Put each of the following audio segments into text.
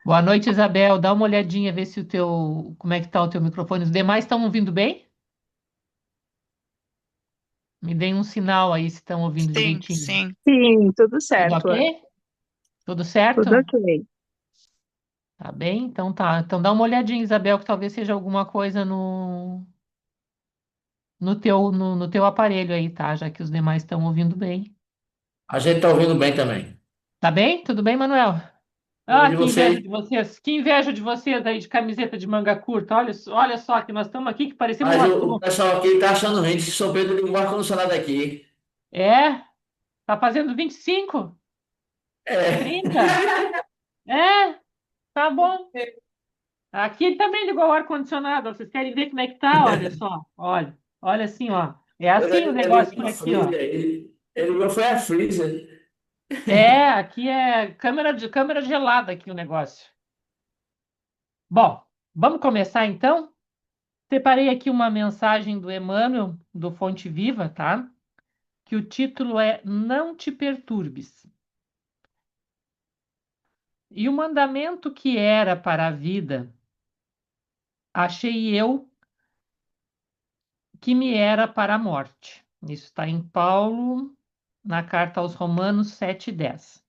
Boa noite, Isabel. Dá uma olhadinha, vê se como é que tá o teu microfone. Os demais estão ouvindo bem? Me deem um sinal aí se estão ouvindo Sim, direitinho. sim. Sim, tudo Tudo certo, ok? Ana. Tudo Tudo certo? ok. Tá bem? Então tá. Então dá uma olhadinha, Isabel, que talvez seja alguma coisa no teu aparelho aí, tá? Já que os demais estão ouvindo bem. A gente tá ouvindo bem também. Tá bem? Tudo bem, Manuel? Tudo Ah, de que inveja vocês. de vocês. Que inveja de vocês aí de camiseta de manga curta. Olha só que nós estamos aqui que parecemos Mas uma o turma. pessoal aqui tá achando ruim que São Pedro liga o ar-condicionado aqui. É? Tá fazendo 25? É. 30? É? Tá bom. Aqui também ligou o ar-condicionado. Vocês querem ver como é que tá? Olha só. Olha assim, ó. É assim o Ele negócio ligou por a aqui, ó. freezer. Ele ligou foi a freezer. É, aqui é câmera gelada aqui o negócio. Bom, vamos começar então? Separei aqui uma mensagem do Emmanuel, do Fonte Viva, tá? Que o título é Não te perturbes. E o mandamento que era para a vida, achei eu que me era para a morte. Isso está em Paulo, na carta aos Romanos 7:10.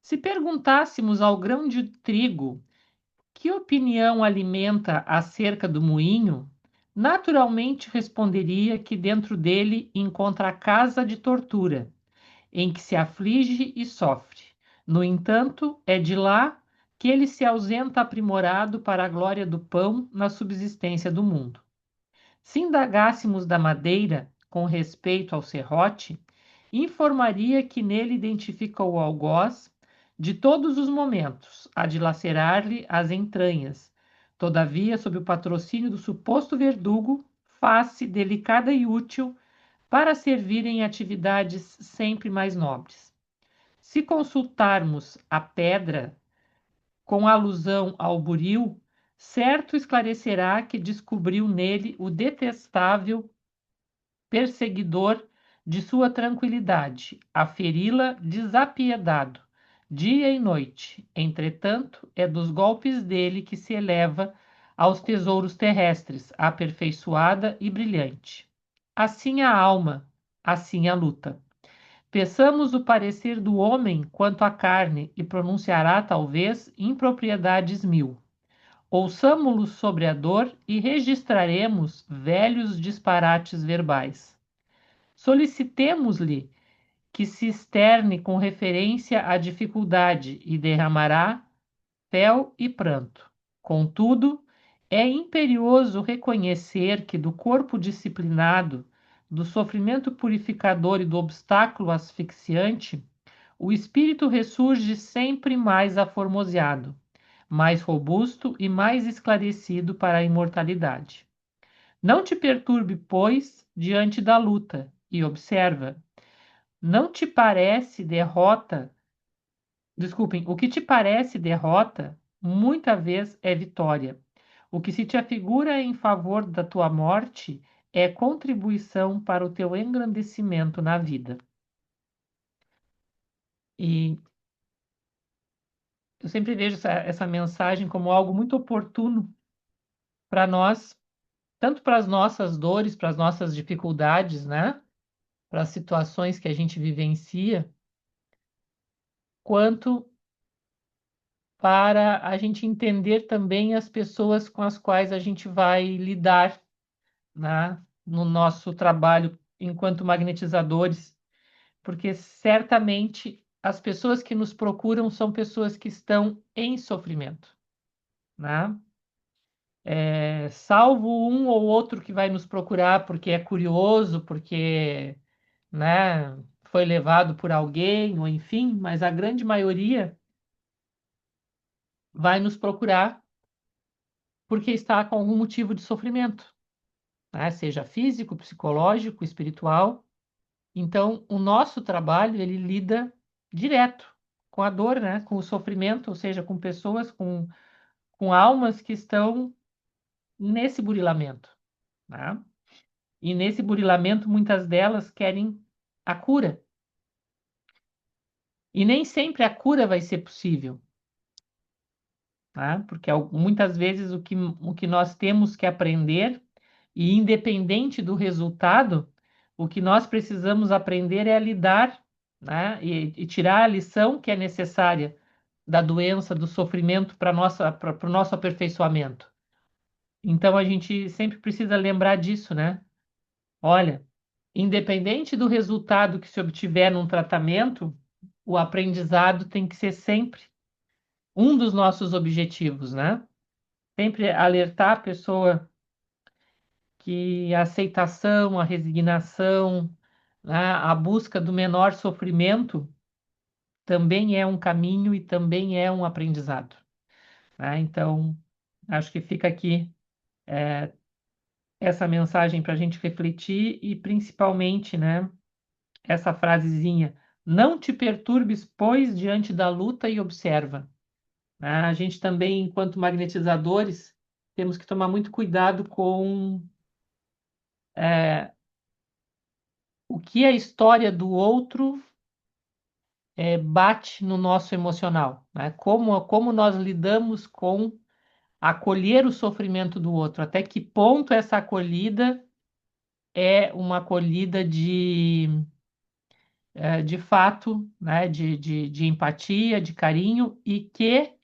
Se perguntássemos ao grão de trigo que opinião alimenta acerca do moinho, naturalmente responderia que dentro dele encontra a casa de tortura, em que se aflige e sofre. No entanto, é de lá que ele se ausenta aprimorado para a glória do pão na subsistência do mundo. Se indagássemos da madeira com respeito ao serrote, informaria que nele identifica o algoz de todos os momentos, a dilacerar-lhe as entranhas. Todavia, sob o patrocínio do suposto verdugo, faz-se delicada e útil para servir em atividades sempre mais nobres. Se consultarmos a pedra com alusão ao buril, certo esclarecerá que descobriu nele o detestável perseguidor de sua tranquilidade, a feri-la desapiedado, dia e noite. Entretanto, é dos golpes dele que se eleva aos tesouros terrestres, aperfeiçoada e brilhante. Assim a alma, assim a luta. Peçamos o parecer do homem quanto à carne e pronunciará, talvez, impropriedades mil. Ouçamo-lo sobre a dor e registraremos velhos disparates verbais. Solicitemos-lhe que se externe com referência à dificuldade e derramará fel e pranto. Contudo, é imperioso reconhecer que do corpo disciplinado, do sofrimento purificador e do obstáculo asfixiante, o espírito ressurge sempre mais aformoseado, mais robusto e mais esclarecido para a imortalidade. Não te perturbe, pois, diante da luta, e observa, não te parece derrota, desculpem, o que te parece derrota, muita vez é vitória. O que se te afigura em favor da tua morte é contribuição para o teu engrandecimento na vida. E eu sempre vejo essa mensagem como algo muito oportuno para nós, tanto para as nossas dores, para as nossas dificuldades, né? Para as situações que a gente vivencia, quanto para a gente entender também as pessoas com as quais a gente vai lidar, né, no nosso trabalho enquanto magnetizadores, porque certamente as pessoas que nos procuram são pessoas que estão em sofrimento, né? Salvo um ou outro que vai nos procurar porque é curioso, porque, né, foi levado por alguém, ou enfim, mas a grande maioria vai nos procurar porque está com algum motivo de sofrimento, né? Seja físico, psicológico, espiritual. Então, o nosso trabalho, ele lida direto com a dor, né? Com o sofrimento, ou seja, com pessoas, com almas que estão nesse burilamento, né? E nesse burilamento, muitas delas querem a cura. E nem sempre a cura vai ser possível. né? Porque muitas vezes o que nós temos que aprender, e independente do resultado, o que nós precisamos aprender é a lidar, né? E tirar a lição que é necessária da doença, do sofrimento para o nosso aperfeiçoamento. Então a gente sempre precisa lembrar disso, né? Olha, independente do resultado que se obtiver num tratamento, o aprendizado tem que ser sempre um dos nossos objetivos, né? Sempre alertar a pessoa que a aceitação, a resignação, né, a busca do menor sofrimento também é um caminho e também é um aprendizado, né? Então, acho que fica aqui essa mensagem para a gente refletir e principalmente, né, essa frasezinha: não te perturbes, pois, diante da luta e observa. Né? A gente também, enquanto magnetizadores, temos que tomar muito cuidado com o que a história do outro bate no nosso emocional, né? Como nós lidamos com acolher o sofrimento do outro, até que ponto essa acolhida é uma acolhida de fato, né? De empatia, de carinho, e que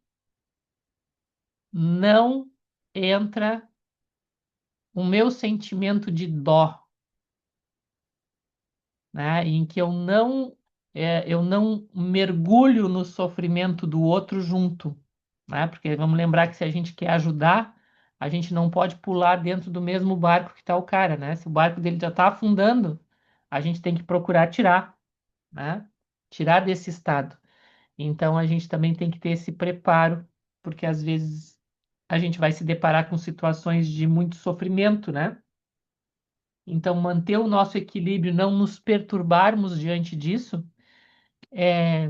não entra o meu sentimento de dó, né? Em que eu não mergulho no sofrimento do outro junto, né? Porque vamos lembrar que se a gente quer ajudar, a gente não pode pular dentro do mesmo barco que está o cara, né? Se o barco dele já está afundando, a gente tem que procurar tirar, né? Tirar desse estado. Então a gente também tem que ter esse preparo, porque às vezes a gente vai se deparar com situações de muito sofrimento, né? Então, manter o nosso equilíbrio, não nos perturbarmos diante disso, é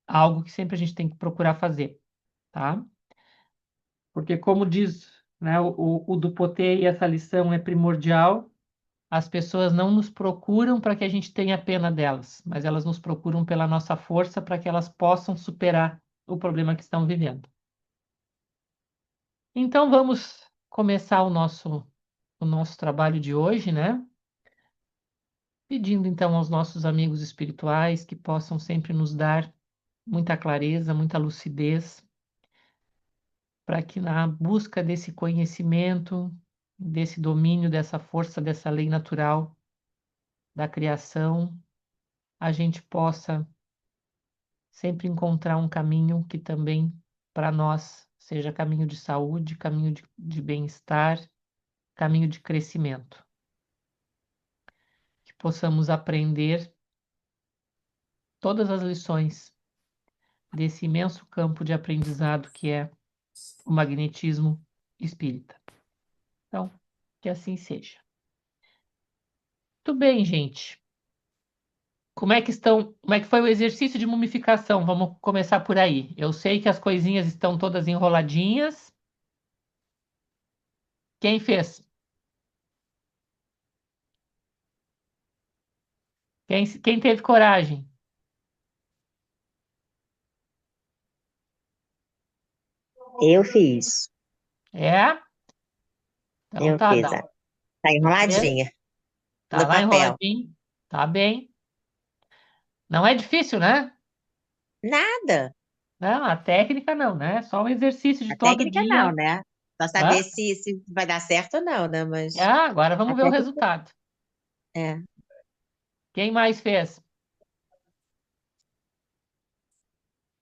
algo que sempre a gente tem que procurar fazer, tá? Porque, como diz, né, o Dupotei, essa lição é primordial. As pessoas não nos procuram para que a gente tenha pena delas, mas elas nos procuram pela nossa força para que elas possam superar o problema que estão vivendo. Então, vamos começar o nosso trabalho de hoje, né? Pedindo então aos nossos amigos espirituais que possam sempre nos dar muita clareza, muita lucidez, para que na busca desse conhecimento, desse domínio, dessa força, dessa lei natural da criação, a gente possa sempre encontrar um caminho que também para nós seja caminho de saúde, caminho de bem-estar, caminho de crescimento. Que possamos aprender todas as lições desse imenso campo de aprendizado que é o magnetismo espírita. Então, que assim seja. Tudo bem, gente. Como é que foi o exercício de mumificação? Vamos começar por aí. Eu sei que as coisinhas estão todas enroladinhas. Quem fez? Quem teve coragem? Eu fiz. É? Então Eu tá, fiz. dá. Tá Tu fez? enroladinha Tá no lá papel. enroladinho. Tá bem. Não é difícil, né? Nada. Não, a técnica não, né? Só um exercício de A todo técnica não, dia. né? Só saber Hã? se vai dar certo ou não, né? Mas Agora a vamos ver o técnica resultado. é. Quem mais fez?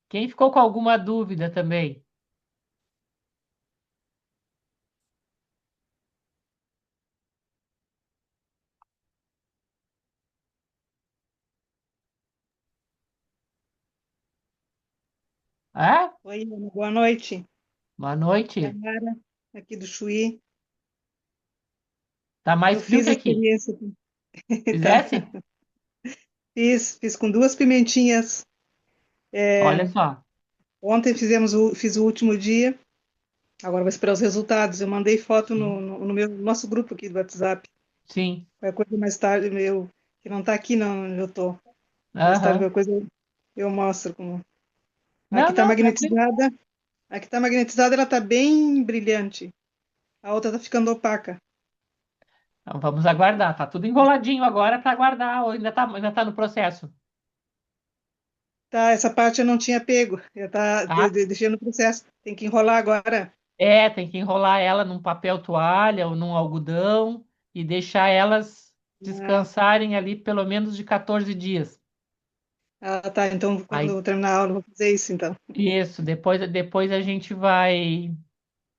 Quem ficou com alguma dúvida também? É? Oi, Ana, boa noite. Boa É a noite. Mara, aqui do Chuí. Tá mais Eu frio fiz que a aqui. experiência, tá? Fizesse? Fiz com duas pimentinhas. Olha só. Ontem fiz o último dia, agora vou esperar os resultados. Eu mandei foto Sim. no meu nosso grupo aqui do WhatsApp. Sim. Qualquer coisa mais tarde, que não está aqui, não, onde eu estou. Mais tarde, Aham. qualquer coisa eu mostro como. Aqui Não, está não, tranquilo. magnetizada. A que está magnetizada, ela está bem brilhante. A outra está ficando opaca. Então, vamos aguardar. Tá tudo enroladinho agora para aguardar, ou ainda tá no processo, Tá, essa parte eu não tinha pego. Eu tá? deixei no processo. Tem que enrolar agora. Tem que enrolar ela num papel toalha ou num algodão e deixar elas Ah, descansarem ali pelo menos de 14 dias. tá. Então, quando Aí, eu terminar a aula, eu vou fazer isso, então. isso, depois a gente vai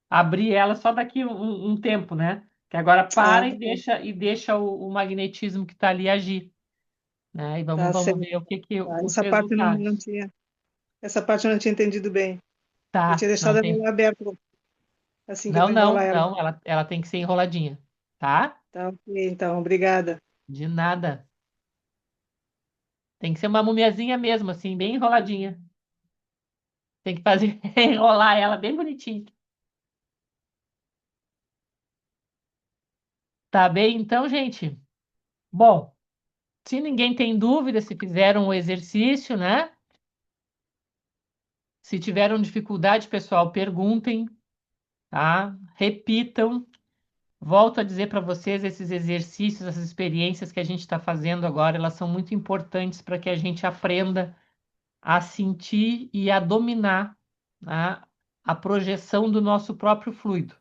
abrir ela só daqui um tempo, né? Que agora Ah, para e deixa o magnetismo que está ali agir, né? E vamos, tá vamos certo. ver o que que Tá. os Essa parte eu não resultados. tinha. Essa parte eu não tinha entendido bem. Eu Tá, tinha não deixado tem. ela aberta assim que eu Não, vou enrolar não, ela. não. Ela tem que ser enroladinha, tá? Tá, ok, então, obrigada. De nada. Tem que ser uma mumiazinha mesmo, assim, bem enroladinha. Tem que fazer enrolar ela bem bonitinho. Tá bem, então, gente? Bom, se ninguém tem dúvida, se fizeram o exercício, né? Se tiveram dificuldade, pessoal, perguntem, tá? Repitam. Volto a dizer para vocês, esses exercícios, essas experiências que a gente está fazendo agora, elas são muito importantes para que a gente aprenda a sentir e a dominar, né, a projeção do nosso próprio fluido.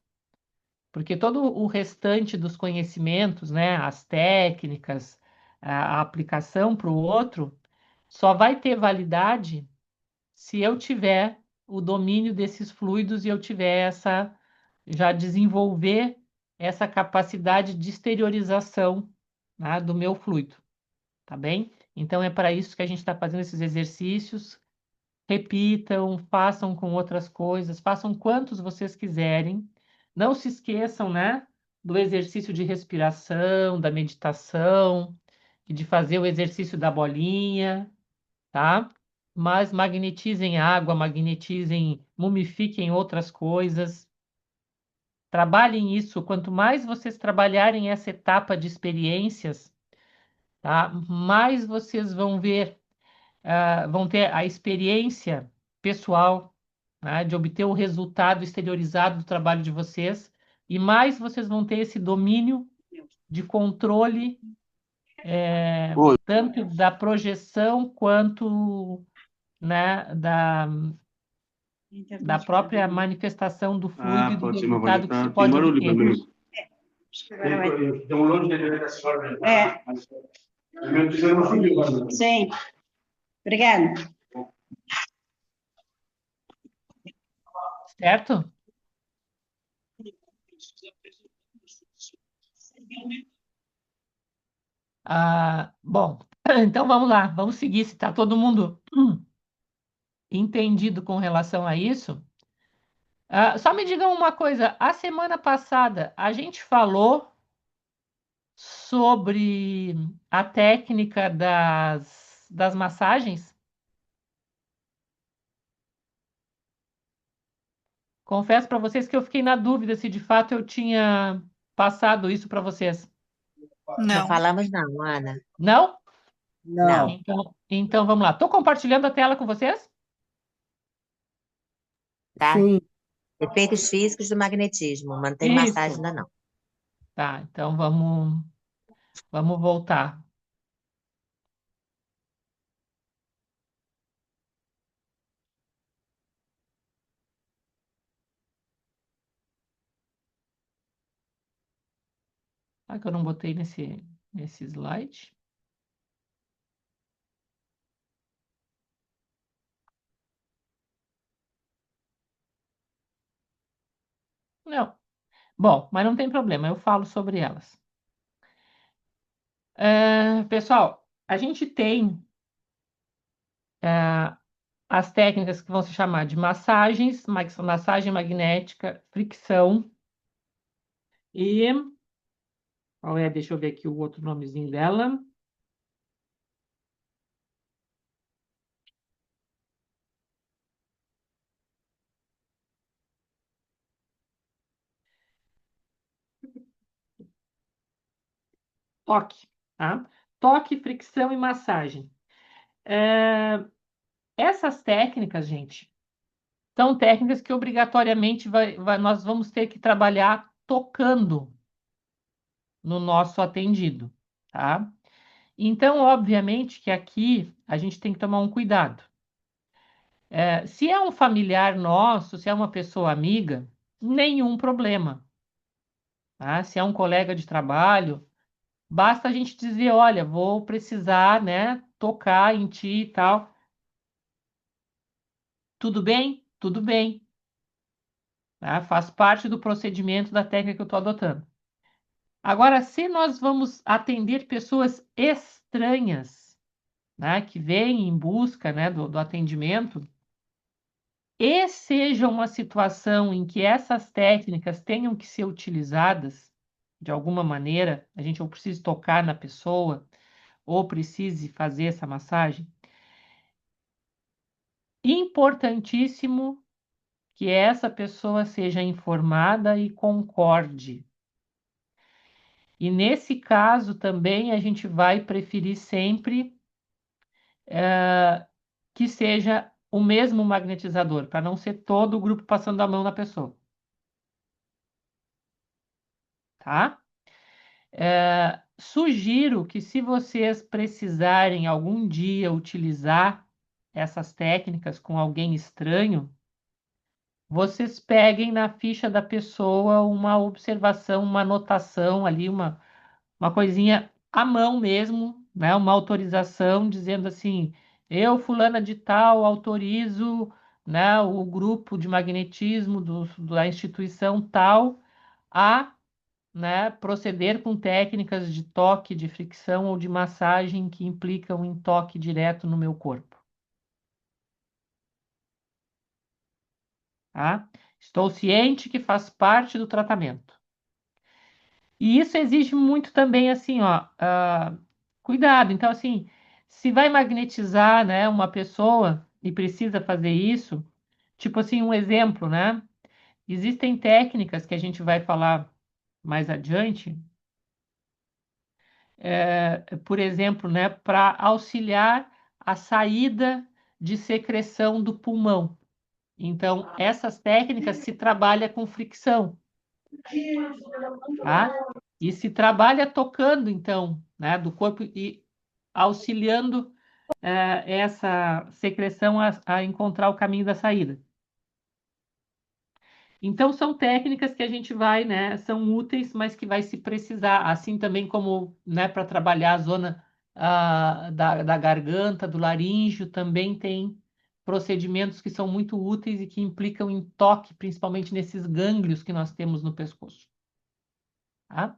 Porque todo o restante dos conhecimentos, né, as técnicas, a aplicação para o outro, só vai ter validade se eu tiver o domínio desses fluidos e eu tiver já desenvolver essa capacidade de exteriorização, né, do meu fluido, tá bem? Então é para isso que a gente está fazendo esses exercícios. Repitam, façam com outras coisas, façam quantos vocês quiserem. Não se esqueçam, né, do exercício de respiração, da meditação, e de fazer o exercício da bolinha, tá? Mas magnetizem água, magnetizem, mumifiquem outras coisas. Trabalhem isso. Quanto mais vocês trabalharem essa etapa de experiências, tá? Mais vocês vão ver, vão ter a experiência pessoal, né, de obter o resultado exteriorizado do trabalho de vocês, e mais vocês vão ter esse domínio de controle, tanto da projeção quanto, né, da própria manifestação do fluido e do resultado que se pode obter. Sim, obrigada. Certo? Bom, então vamos lá, vamos seguir. Se está todo mundo entendido com relação a isso. Só me digam uma coisa: a semana passada a gente falou sobre a técnica das massagens? Confesso para vocês que eu fiquei na dúvida se de fato eu tinha passado isso para vocês. Não Não. falamos não, Ana. Não? Não, Então vamos lá. Estou compartilhando a tela com vocês? tá? Sim. Efeitos físicos do magnetismo. Mantém massagem Isso. ainda não. Tá, então vamos voltar. Que eu não botei nesse slide. Não. Bom, mas não tem problema, eu falo sobre elas. Pessoal, a gente tem as técnicas que vão se chamar de massagens, massagem magnética, fricção e... Qual é? Deixa eu ver aqui o outro nomezinho dela. Toque, tá? Toque, fricção e massagem. Essas técnicas, gente, são técnicas que obrigatoriamente nós vamos ter que trabalhar tocando no nosso atendido, tá? Então, obviamente que aqui a gente tem que tomar um cuidado. Se é um familiar nosso, se é uma pessoa amiga, nenhum problema, tá? Se é um colega de trabalho, basta a gente dizer, olha, vou precisar, né, tocar em ti e tal. Tudo bem? Tudo bem. Tá? Faz parte do procedimento da técnica que eu estou adotando. Agora, se nós vamos atender pessoas estranhas, né, que vêm em busca, né, do atendimento, e seja uma situação em que essas técnicas tenham que ser utilizadas de alguma maneira, a gente ou precise tocar na pessoa, ou precise fazer essa massagem, importantíssimo que essa pessoa seja informada e concorde. E nesse caso também a gente vai preferir sempre que seja o mesmo magnetizador, para não ser todo o grupo passando a mão na pessoa. Tá? Sugiro que se vocês precisarem algum dia utilizar essas técnicas com alguém estranho, vocês peguem na ficha da pessoa uma observação, uma anotação ali, uma coisinha à mão mesmo, né? Uma autorização dizendo assim, eu, fulana de tal, autorizo, né, o grupo de magnetismo da instituição tal a, né, proceder com técnicas de toque, de fricção ou de massagem que implicam em toque direto no meu corpo. Tá? Estou ciente que faz parte do tratamento. E isso exige muito também, assim, ó, cuidado. Então, assim, se vai magnetizar, né, uma pessoa e precisa fazer isso, tipo assim, um exemplo, né? Existem técnicas que a gente vai falar mais adiante, por exemplo, né, para auxiliar a saída de secreção do pulmão. Então, essas técnicas se trabalha com fricção, tá? E se trabalha tocando, então, né, do corpo e auxiliando essa secreção a encontrar o caminho da saída. Então, são técnicas que a gente vai, né, são úteis, mas que vai se precisar, assim também como, né, para trabalhar a zona da garganta, do laríngeo, também tem procedimentos que são muito úteis e que implicam em toque, principalmente nesses gânglios que nós temos no pescoço. Tá?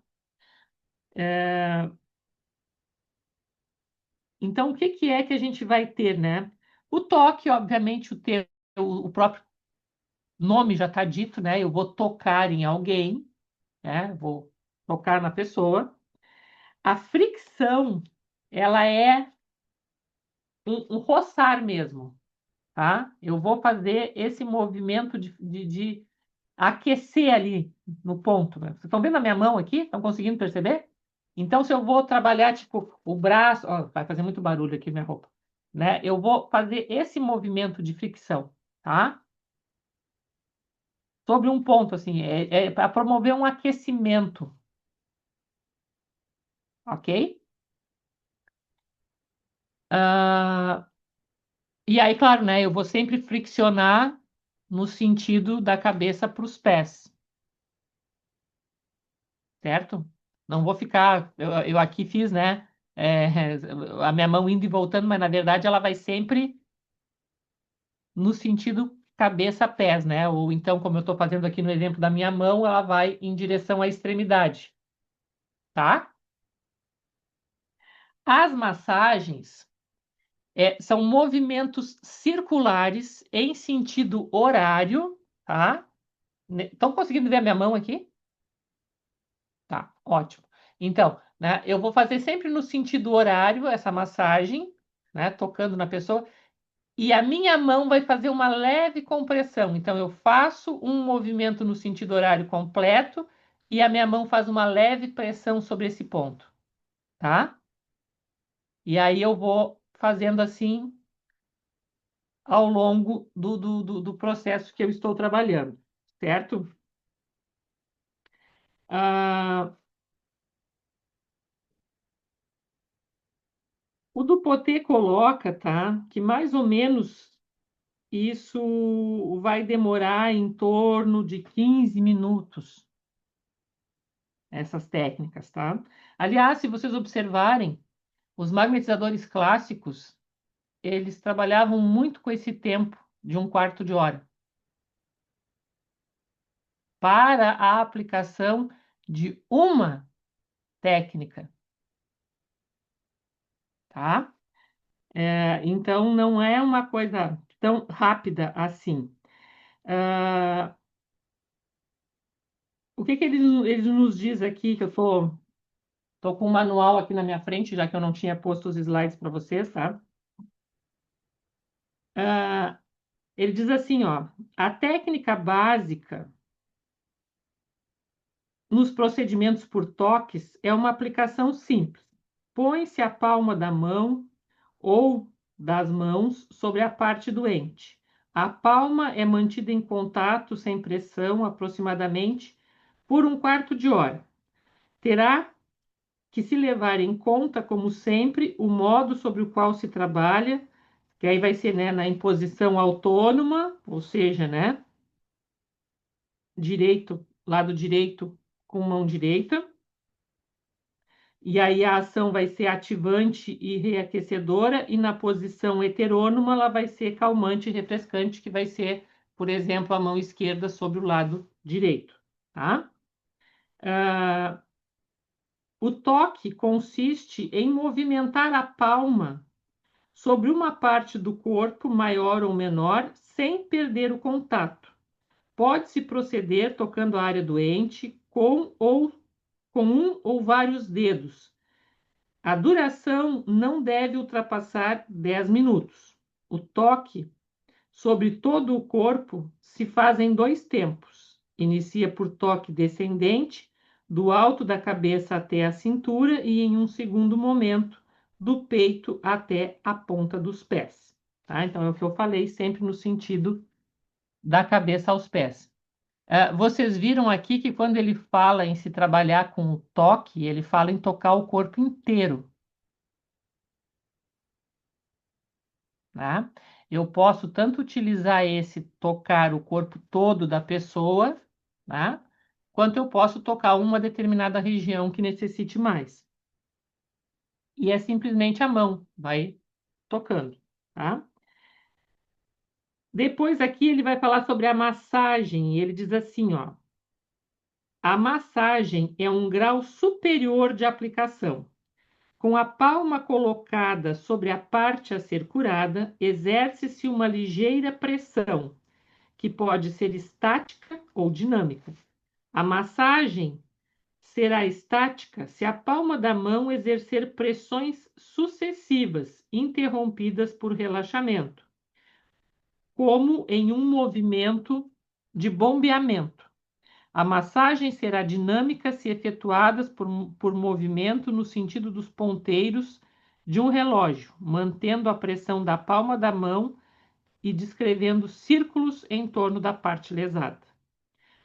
Então, o que que é que a gente vai ter, né? O toque, obviamente, o próprio nome já está dito, né? Eu vou tocar em alguém, né? Vou tocar na pessoa. A fricção, ela é um roçar mesmo, tá? Eu vou fazer esse movimento de aquecer ali no ponto. Né? Vocês estão vendo a minha mão aqui? Estão conseguindo perceber? Então, se eu vou trabalhar, tipo, o braço... Ó, vai fazer muito barulho aqui minha roupa. Né? Eu vou fazer esse movimento de fricção, tá? Sobre um ponto, assim, é para promover um aquecimento, ok? E aí, claro, né? Eu vou sempre friccionar no sentido da cabeça para os pés, certo? Não vou ficar. Eu aqui fiz, né? A minha mão indo e voltando, mas na verdade ela vai sempre no sentido cabeça-pés, né? Ou então, como eu estou fazendo aqui no exemplo da minha mão, ela vai em direção à extremidade, tá? As massagens são movimentos circulares em sentido horário, tá? Estão conseguindo ver a minha mão aqui? Tá, ótimo. Então, né, eu vou fazer sempre no sentido horário essa massagem, né, tocando na pessoa, e a minha mão vai fazer uma leve compressão. Então, eu faço um movimento no sentido horário completo e a minha mão faz uma leve pressão sobre esse ponto, tá? E aí eu vou fazendo assim ao longo do processo que eu estou trabalhando, certo? Ah, o do Potê coloca, tá, que mais ou menos isso vai demorar em torno de 15 minutos, essas técnicas, tá? Aliás, se vocês observarem, os magnetizadores clássicos, eles trabalhavam muito com esse tempo de um quarto de hora para a aplicação de uma técnica, tá? Então, não é uma coisa tão rápida assim. Ah, o que que eles nos diz aqui, que eu tô com o manual aqui na minha frente, já que eu não tinha posto os slides para vocês, tá? Ah, ele diz assim, ó, a técnica básica nos procedimentos por toques é uma aplicação simples. Põe-se a palma da mão ou das mãos sobre a parte doente. A palma é mantida em contato sem pressão aproximadamente por um quarto de hora. Terá que se levar em conta, como sempre, o modo sobre o qual se trabalha, que aí vai ser, né, na imposição autônoma, ou seja, né, direito, lado direito com mão direita, e aí a ação vai ser ativante e reaquecedora, e na posição heterônoma ela vai ser calmante e refrescante, que vai ser, por exemplo, a mão esquerda sobre o lado direito, tá? O toque consiste em movimentar a palma sobre uma parte do corpo, maior ou menor, sem perder o contato. Pode-se proceder tocando a área doente com um ou vários dedos. A duração não deve ultrapassar 10 minutos. O toque sobre todo o corpo se faz em 2 tempos. Inicia por toque descendente, do alto da cabeça até a cintura, e em um segundo momento, do peito até a ponta dos pés. Tá? Então, é o que eu falei, sempre no sentido da cabeça aos pés. Vocês viram aqui que quando ele fala em se trabalhar com o toque, ele fala em tocar o corpo inteiro. Tá? Eu posso tanto utilizar esse tocar o corpo todo da pessoa, tá? Quanto eu posso tocar uma determinada região que necessite mais. E é simplesmente a mão, vai tocando, tá? Depois aqui ele vai falar sobre a massagem, e ele diz assim, ó: a massagem é um grau superior de aplicação. Com a palma colocada sobre a parte a ser curada, exerce-se uma ligeira pressão, que pode ser estática ou dinâmica. A massagem será estática se a palma da mão exercer pressões sucessivas, interrompidas por relaxamento, como em um movimento de bombeamento. A massagem será dinâmica se efetuadas por movimento no sentido dos ponteiros de um relógio, mantendo a pressão da palma da mão e descrevendo círculos em torno da parte lesada.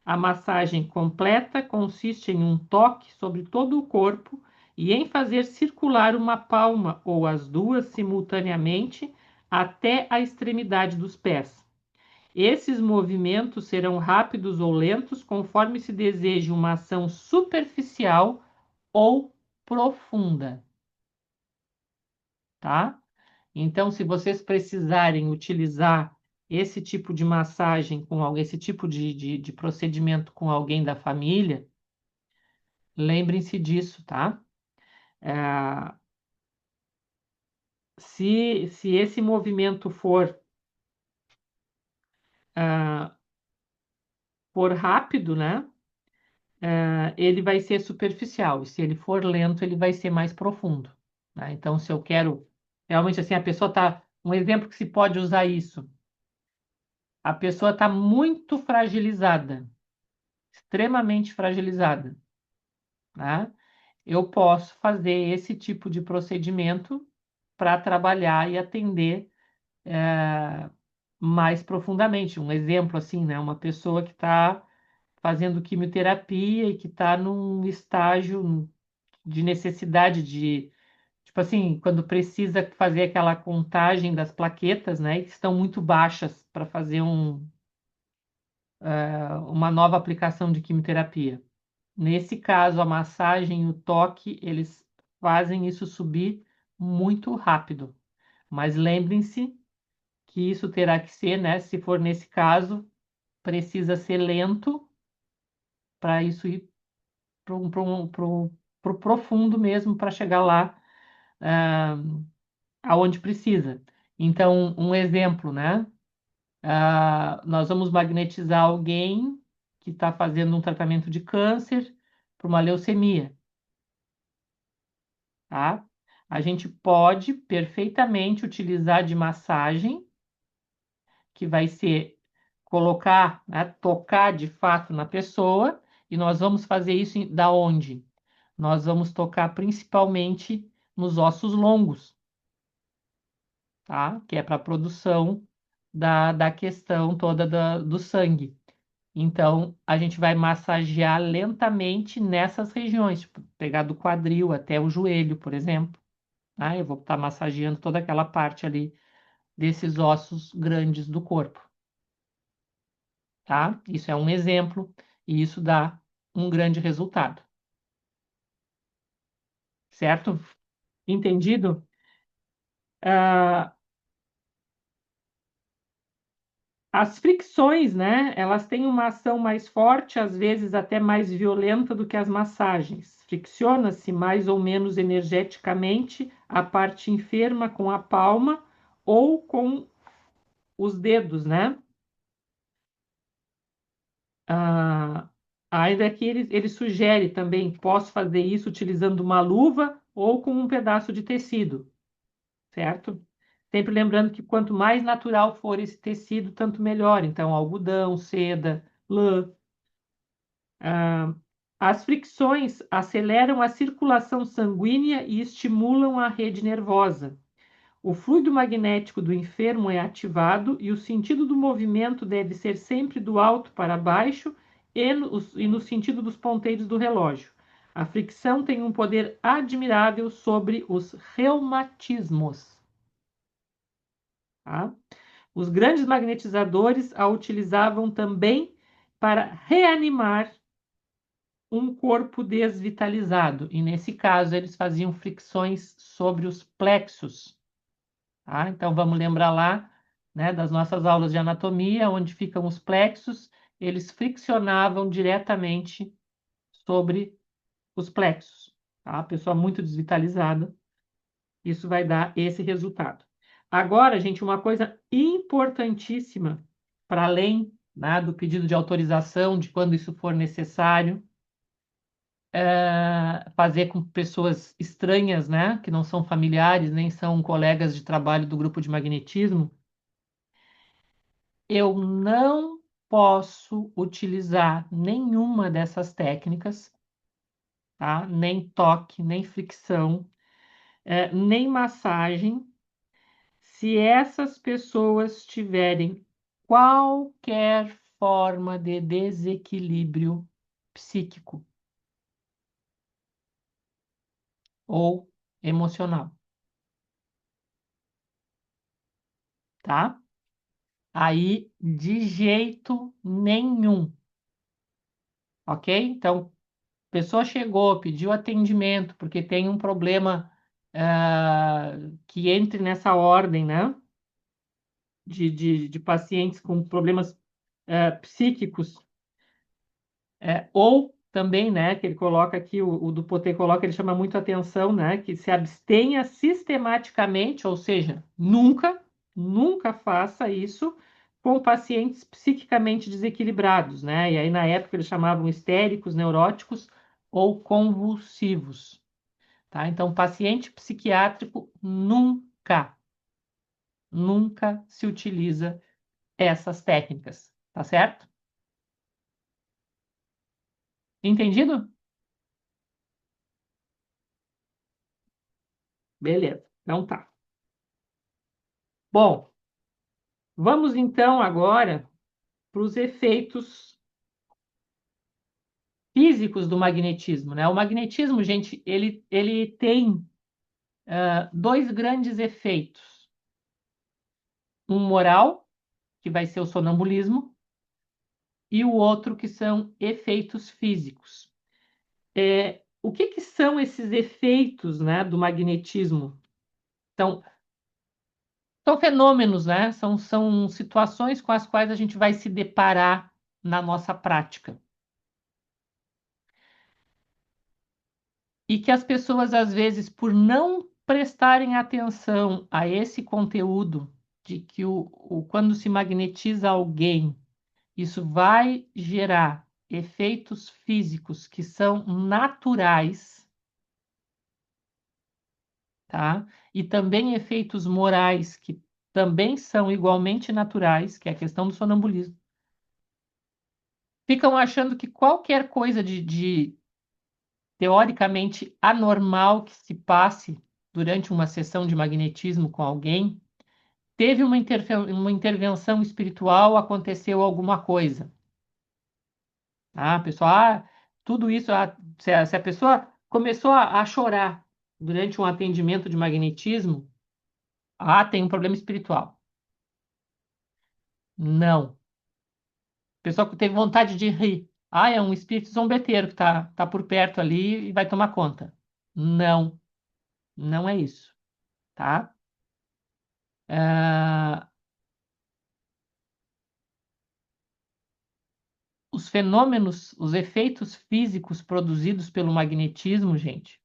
A massagem completa consiste em um toque sobre todo o corpo e em fazer circular uma palma ou as duas simultaneamente até a extremidade dos pés. Esses movimentos serão rápidos ou lentos, conforme se deseje uma ação superficial ou profunda, tá? Então, se vocês precisarem utilizar esse tipo de massagem com alguém, esse tipo de procedimento com alguém da família, lembrem-se disso, tá? É, se esse movimento for rápido, né? Ele vai ser superficial, e se ele for lento, ele vai ser mais profundo, né? Então, se eu quero realmente assim, a pessoa tá. Um exemplo que se pode usar isso. A pessoa está muito fragilizada, extremamente fragilizada, né? Eu posso fazer esse tipo de procedimento para trabalhar e atender mais profundamente. Um exemplo assim, né? Uma pessoa que está fazendo quimioterapia e que está num estágio de necessidade de, tipo assim, quando precisa fazer aquela contagem das plaquetas, né? Que estão muito baixas para fazer uma nova aplicação de quimioterapia. Nesse caso, a massagem e o toque, eles fazem isso subir muito rápido. Mas lembrem-se que isso terá que ser, né? Se for nesse caso, precisa ser lento para isso ir para o profundo mesmo, para chegar lá ah, aonde precisa. Então, um exemplo, né? Nós vamos magnetizar alguém que está fazendo um tratamento de câncer para uma leucemia, tá? A gente pode perfeitamente utilizar de massagem, que vai ser colocar, né, tocar de fato na pessoa, e nós vamos fazer isso da onde? Nós vamos tocar principalmente nos ossos longos, tá? Que é para a produção da questão toda do sangue. Então, a gente vai massagear lentamente nessas regiões, tipo, pegar do quadril até o joelho, por exemplo. Eu vou estar massageando toda aquela parte ali desses ossos grandes do corpo, tá? Isso é um exemplo e isso dá um grande resultado, certo? Entendido? Ah, as fricções, né? Elas têm uma ação mais forte, às vezes até mais violenta do que as massagens. Fricciona-se mais ou menos energeticamente a parte enferma com a palma ou com os dedos, né? Ah, ainda que ele sugere também, posso fazer isso utilizando uma luva ou com um pedaço de tecido, certo? Sempre lembrando que quanto mais natural for esse tecido, tanto melhor. Então, algodão, seda, lã. Ah, as fricções aceleram a circulação sanguínea e estimulam a rede nervosa. O fluido magnético do enfermo é ativado e o sentido do movimento deve ser sempre do alto para baixo e no sentido dos ponteiros do relógio. A fricção tem um poder admirável sobre os reumatismos. Tá? Os grandes magnetizadores a utilizavam também para reanimar um corpo desvitalizado. E nesse caso, eles faziam fricções sobre os plexos. Tá? Então, vamos lembrar lá, né, das nossas aulas de anatomia, onde ficam os plexos, eles friccionavam diretamente sobre os plexos. Tá? A pessoa muito desvitalizada, isso vai dar esse resultado. Agora, gente, uma coisa importantíssima, para além, né, do pedido de autorização, de quando isso for necessário, fazer com pessoas estranhas, né, que não são familiares, nem são colegas de trabalho do grupo de magnetismo, eu não posso utilizar nenhuma dessas técnicas, tá? Nem toque, nem fricção, nem massagem, se essas pessoas tiverem qualquer forma de desequilíbrio psíquico ou emocional, tá? Aí, de jeito nenhum, ok? Então, a pessoa chegou, pediu atendimento porque tem um problema que entre nessa ordem, né? De pacientes com problemas psíquicos, ou também, né, que ele coloca aqui, o do Potê coloca, ele chama muito atenção, né, que se abstenha sistematicamente, ou seja, nunca faça isso com pacientes psiquicamente desequilibrados, né, e aí na época eles chamavam histéricos, neuróticos ou convulsivos, tá? Então, paciente psiquiátrico nunca se utiliza essas técnicas, tá certo? Entendido? Beleza, então tá. Bom, Vamos então agora para os efeitos físicos do magnetismo, né? O magnetismo, gente, ele tem dois grandes efeitos. Um moral, que vai ser o sonambulismo, e o outro que são efeitos físicos. O que são esses efeitos, né, do magnetismo? Então, são fenômenos, né? São situações com as quais a gente vai se deparar na nossa prática. E que as pessoas, às vezes, por não prestarem atenção a esse conteúdo, de que quando se magnetiza alguém, isso vai gerar efeitos físicos que são naturais, tá? E também efeitos morais que também são igualmente naturais, que é a questão do sonambulismo. Ficam achando que qualquer coisa de teoricamente anormal que se passe durante uma sessão de magnetismo com alguém, teve uma intervenção espiritual, aconteceu alguma coisa. Pessoal, tudo isso, se a pessoa começou a chorar durante um atendimento de magnetismo, tem um problema espiritual. Não. A pessoa que teve vontade de rir, é um espírito zombeteiro que tá por perto ali e vai tomar conta. Não, não é isso, tá? Ah, os fenômenos, os efeitos físicos produzidos pelo magnetismo, gente,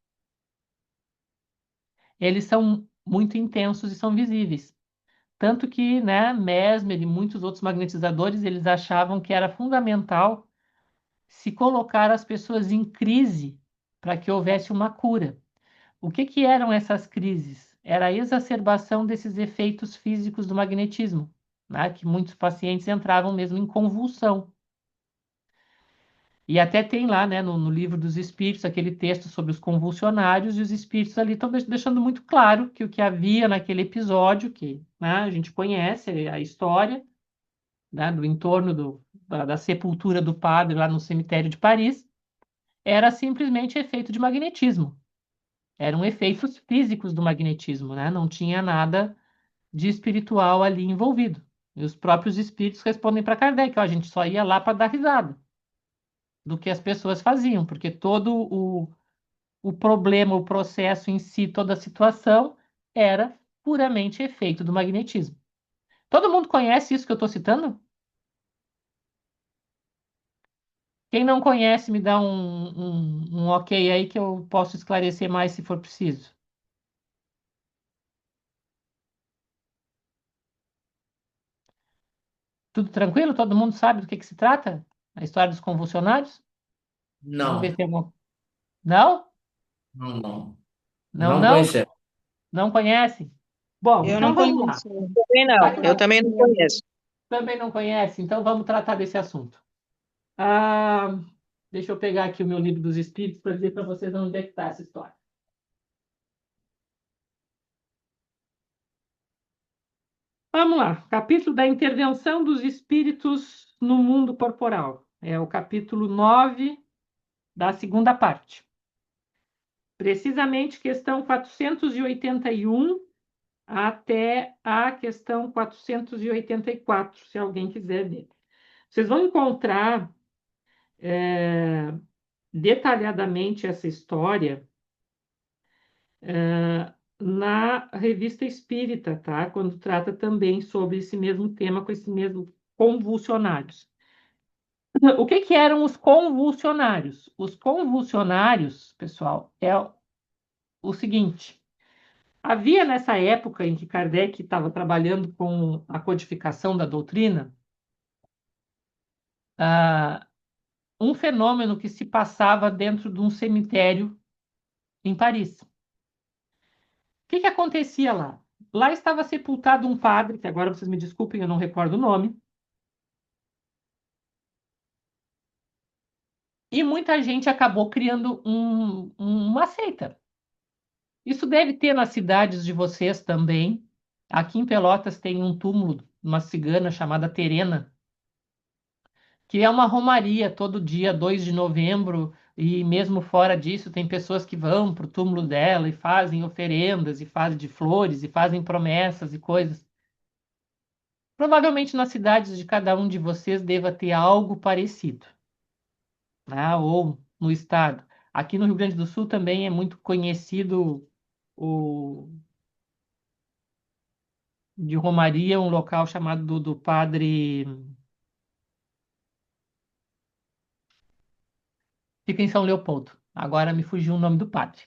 eles são muito intensos e são visíveis. Tanto que, né, Mesmer e muitos outros magnetizadores, eles achavam que era fundamental se colocar as pessoas em crise para que houvesse uma cura. O que eram essas crises? Era a exacerbação desses efeitos físicos do magnetismo, né, que muitos pacientes entravam mesmo em convulsão. E até tem lá, né, no Livro dos Espíritos, aquele texto sobre os convulsionários, e os espíritos ali estão deixando muito claro que o que havia naquele episódio, que, né, a gente conhece a história, né, do entorno da sepultura do padre lá no cemitério de Paris, era simplesmente efeito de magnetismo. Eram efeitos físicos do magnetismo, né? Não tinha nada de espiritual ali envolvido. E os próprios espíritos respondem para Kardec, a gente só ia lá para dar risada do que as pessoas faziam, porque todo o problema, o processo em si, toda a situação era puramente efeito do magnetismo. Todo mundo conhece isso que eu estou citando? Quem não conhece, me dá um ok aí que eu posso esclarecer mais se for preciso. Tudo tranquilo? Todo mundo sabe do que se trata? A história dos convulsionários? Vamos ver Não, se tem algum. Não? não, não. Não, Não não? conhece. Não conhece? Bom, Eu então não vamos lá. conheço. Também Já não, que eu não- também não conheço. também não conhece, então vamos tratar desse assunto. Ah, deixa eu pegar aqui o meu livro dos espíritos para dizer para vocês onde é que está essa história. Vamos lá. Capítulo da intervenção dos espíritos no mundo corporal. É o capítulo 9 da segunda parte. Precisamente questão 481 até a questão 484, se alguém quiser ver. Vocês vão encontrar detalhadamente essa história na Revista Espírita, tá? Quando trata também sobre esse mesmo tema, com esse mesmo convulsionários. O que eram os convulsionários? Os convulsionários, pessoal, é o seguinte: havia nessa época em que Kardec estava trabalhando com a codificação da doutrina, um fenômeno que se passava dentro de um cemitério em Paris. O que acontecia lá? Lá estava sepultado um padre, que agora vocês me desculpem, eu não recordo o nome, e muita gente acabou criando uma seita. Isso deve ter nas cidades de vocês também. Aqui em Pelotas tem um túmulo uma cigana chamada Terena, que é uma romaria todo dia, 2 de novembro, e mesmo fora disso, tem pessoas que vão para o túmulo dela e fazem oferendas, e fazem de flores, e fazem promessas e coisas. Provavelmente nas cidades de cada um de vocês deva ter algo parecido, né? Ou no estado. Aqui no Rio Grande do Sul também é muito conhecido o de Romaria, um local chamado do Padre. Fica em São Leopoldo. Agora me fugiu o nome do padre.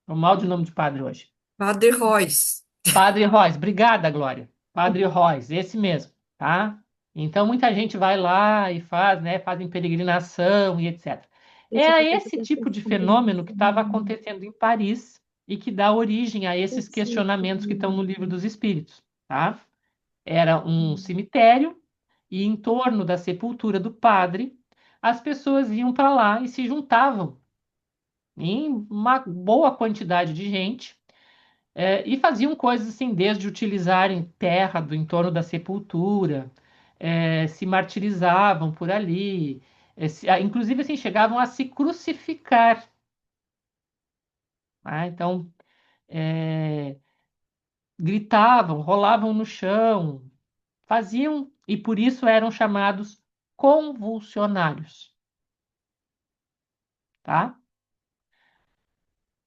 Tô mal de nome de padre hoje. Padre Royce. Padre Royce. Obrigada, Glória. Padre Royce, esse mesmo, tá? Então muita gente vai lá e faz, né? Fazem peregrinação e etc. É esse tipo de fenômeno que estava acontecendo em Paris e que dá origem a esses questionamentos que estão no Livro dos Espíritos, tá? Era um cemitério e em torno da sepultura do padre, as pessoas iam para lá e se juntavam em uma boa quantidade de gente, e faziam coisas assim, desde utilizarem terra do entorno da sepultura, se martirizavam por ali, inclusive assim, chegavam a se crucificar. Tá? Então, gritavam, rolavam no chão, faziam, e por isso eram chamados convulsionários. Tá?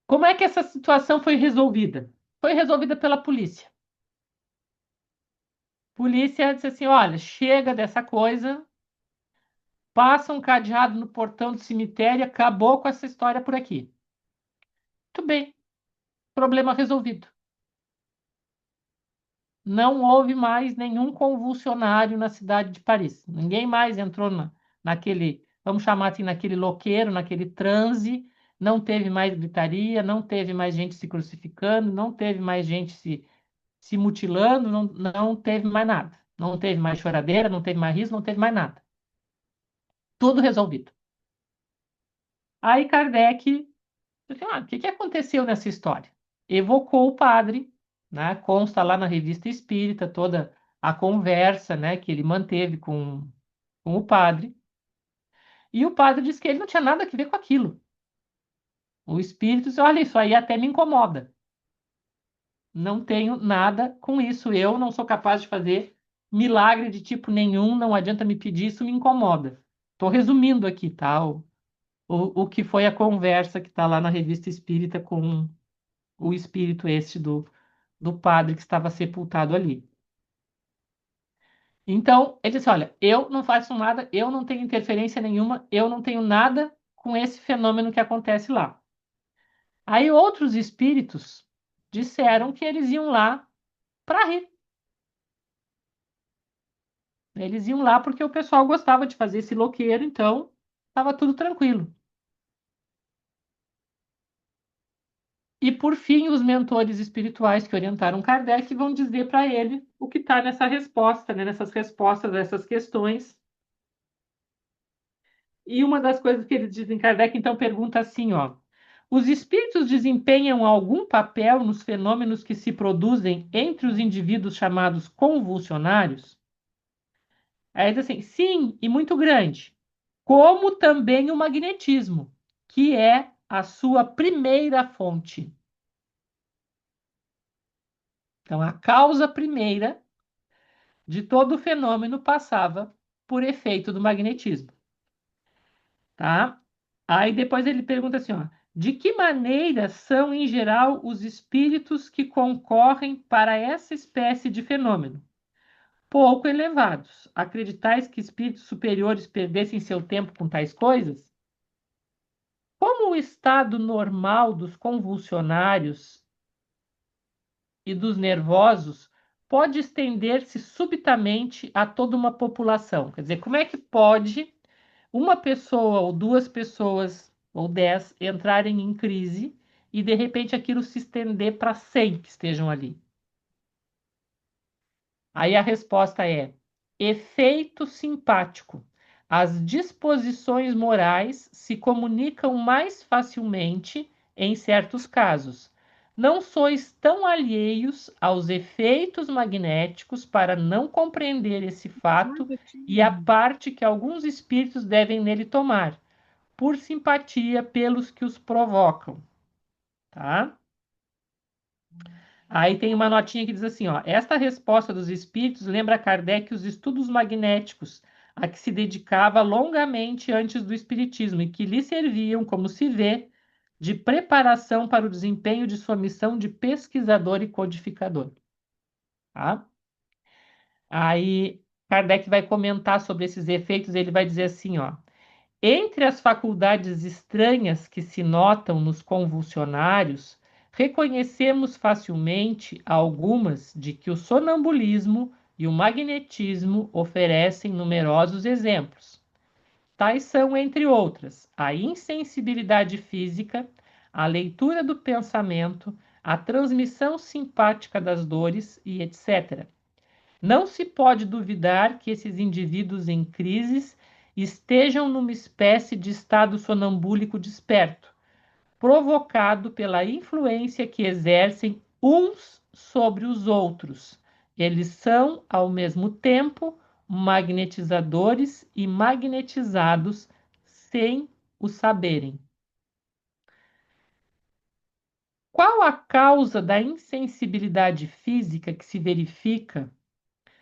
Como é que essa situação foi resolvida? Foi resolvida pela polícia. Polícia disse assim: olha, chega dessa coisa, passa um cadeado no portão do cemitério e acabou com essa história por aqui. Muito bem, problema resolvido. Não houve mais nenhum convulsionário na cidade de Paris. Ninguém mais entrou naquele, vamos chamar assim, naquele loqueiro, naquele transe. Não teve mais gritaria, não teve mais gente se crucificando, não teve mais gente se mutilando, não teve mais nada. Não teve mais choradeira, não teve mais riso, não teve mais nada. Tudo resolvido. Aí Kardec disse: o que aconteceu nessa história? Evocou o padre, né? Consta lá na Revista Espírita toda a conversa, né, que ele manteve com o padre. E o padre disse que ele não tinha nada a ver com aquilo. O espírito disse: olha, isso aí até me incomoda. Não tenho nada com isso. Eu não sou capaz de fazer milagre de tipo nenhum. Não adianta me pedir, isso me incomoda. Estou resumindo aqui, tá? O que foi a conversa que está lá na Revista Espírita com o espírito este do padre que estava sepultado ali. Então, ele disse: olha, eu não faço nada, eu não tenho interferência nenhuma, eu não tenho nada com esse fenômeno que acontece lá. Aí outros espíritos disseram que eles iam lá para rir. Eles iam lá porque o pessoal gostava de fazer esse loqueiro, então estava tudo tranquilo. E, por fim, os mentores espirituais que orientaram Kardec vão dizer para ele o que está nessa resposta, né, nessas respostas a essas questões. E uma das coisas que eles dizem, Kardec então pergunta assim, ó: os espíritos desempenham algum papel nos fenômenos que se produzem entre os indivíduos chamados convulsionários? Aí diz assim: sim, e muito grande, como também o magnetismo, que é a sua primeira fonte. Então, a causa primeira de todo o fenômeno passava por efeito do magnetismo, tá? Aí depois ele pergunta assim, ó: de que maneira são, em geral, os espíritos que concorrem para essa espécie de fenômeno? Pouco elevados. Acreditais que espíritos superiores perdessem seu tempo com tais coisas? Como o estado normal dos convulsionários e dos nervosos pode estender-se subitamente a toda uma população? Quer dizer, como é que pode uma pessoa ou duas pessoas ou 10 entrarem em crise e de repente aquilo se estender para 100 que estejam ali? Aí a resposta é: efeito simpático. As disposições morais se comunicam mais facilmente em certos casos, não sois tão alheios aos efeitos magnéticos para não compreender esse fato e a parte que alguns espíritos devem nele tomar, por simpatia pelos que os provocam, tá? Aí tem uma notinha que diz assim, ó, esta resposta dos espíritos lembra a Kardec os estudos magnéticos a que se dedicava longamente antes do espiritismo e que lhe serviam, como se vê, de preparação para o desempenho de sua missão de pesquisador e codificador. Tá? Aí Kardec vai comentar sobre esses efeitos, ele vai dizer assim, ó, entre as faculdades estranhas que se notam nos convulsionários, reconhecemos facilmente algumas de que o sonambulismo e o magnetismo oferecem numerosos exemplos. Tais são, entre outras, a insensibilidade física, a leitura do pensamento, a transmissão simpática das dores e etc. Não se pode duvidar que esses indivíduos em crises estejam numa espécie de estado sonambúlico desperto, provocado pela influência que exercem uns sobre os outros. Eles são, ao mesmo tempo, magnetizadores e magnetizados sem o saberem. Qual a causa da insensibilidade física que se verifica,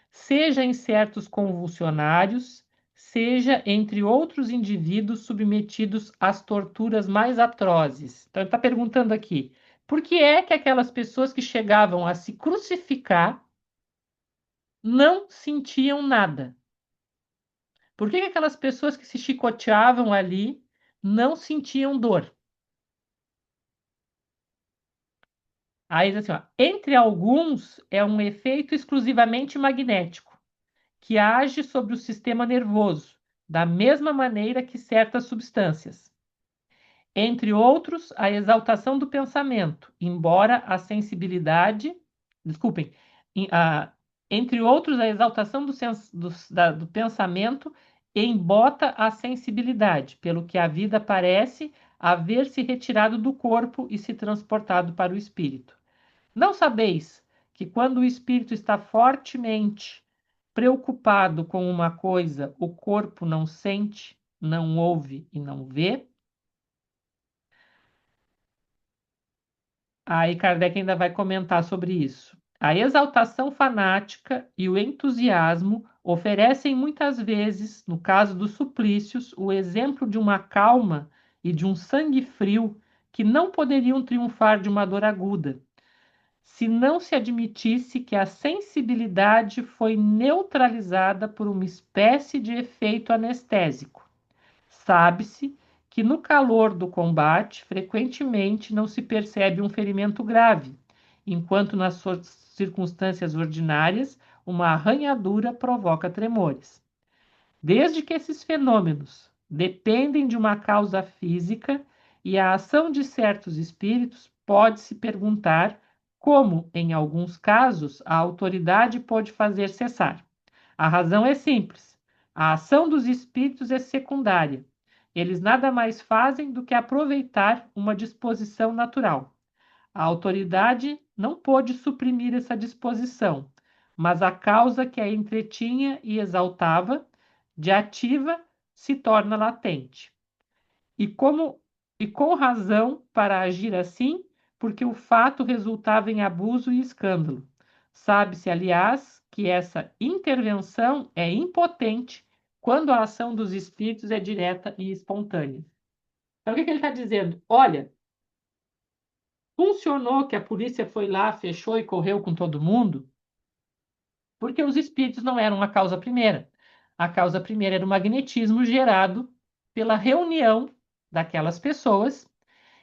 seja em certos convulsionários, seja entre outros indivíduos submetidos às torturas mais atrozes? Então, ele está perguntando aqui, por que é que aquelas pessoas que chegavam a se crucificar não sentiam nada? Por que aquelas pessoas que se chicoteavam ali não sentiam dor? Aí diz assim, ó, entre alguns é um efeito exclusivamente magnético, que age sobre o sistema nervoso, da mesma maneira que certas substâncias. Entre outros, a exaltação do pensamento, embora a sensibilidade, desculpem, entre outros, a exaltação do pensamento embota a sensibilidade, pelo que a vida parece haver se retirado do corpo e se transportado para o espírito. Não sabeis que quando o espírito está fortemente preocupado com uma coisa, o corpo não sente, não ouve e não vê? Aí Kardec ainda vai comentar sobre isso. A exaltação fanática e o entusiasmo oferecem muitas vezes, no caso dos suplícios, o exemplo de uma calma e de um sangue frio que não poderiam triunfar de uma dor aguda, se não se admitisse que a sensibilidade foi neutralizada por uma espécie de efeito anestésico. Sabe-se que no calor do combate, frequentemente não se percebe um ferimento grave, enquanto nas circunstâncias ordinárias, uma arranhadura provoca tremores. Desde que esses fenômenos dependem de uma causa física e a ação de certos espíritos, pode-se perguntar como, em alguns casos, a autoridade pode fazer cessar. A razão é simples. A ação dos espíritos é secundária. Eles nada mais fazem do que aproveitar uma disposição natural. A autoridade não pôde suprimir essa disposição, mas a causa que a entretinha e exaltava, de ativa, se torna latente. E com razão para agir assim, porque o fato resultava em abuso e escândalo. Sabe-se, aliás, que essa intervenção é impotente quando a ação dos espíritos é direta e espontânea. Então, o que ele está dizendo? Olha, funcionou que a polícia foi lá, fechou e correu com todo mundo, porque os espíritos não eram a causa primeira. A causa primeira era o magnetismo gerado pela reunião daquelas pessoas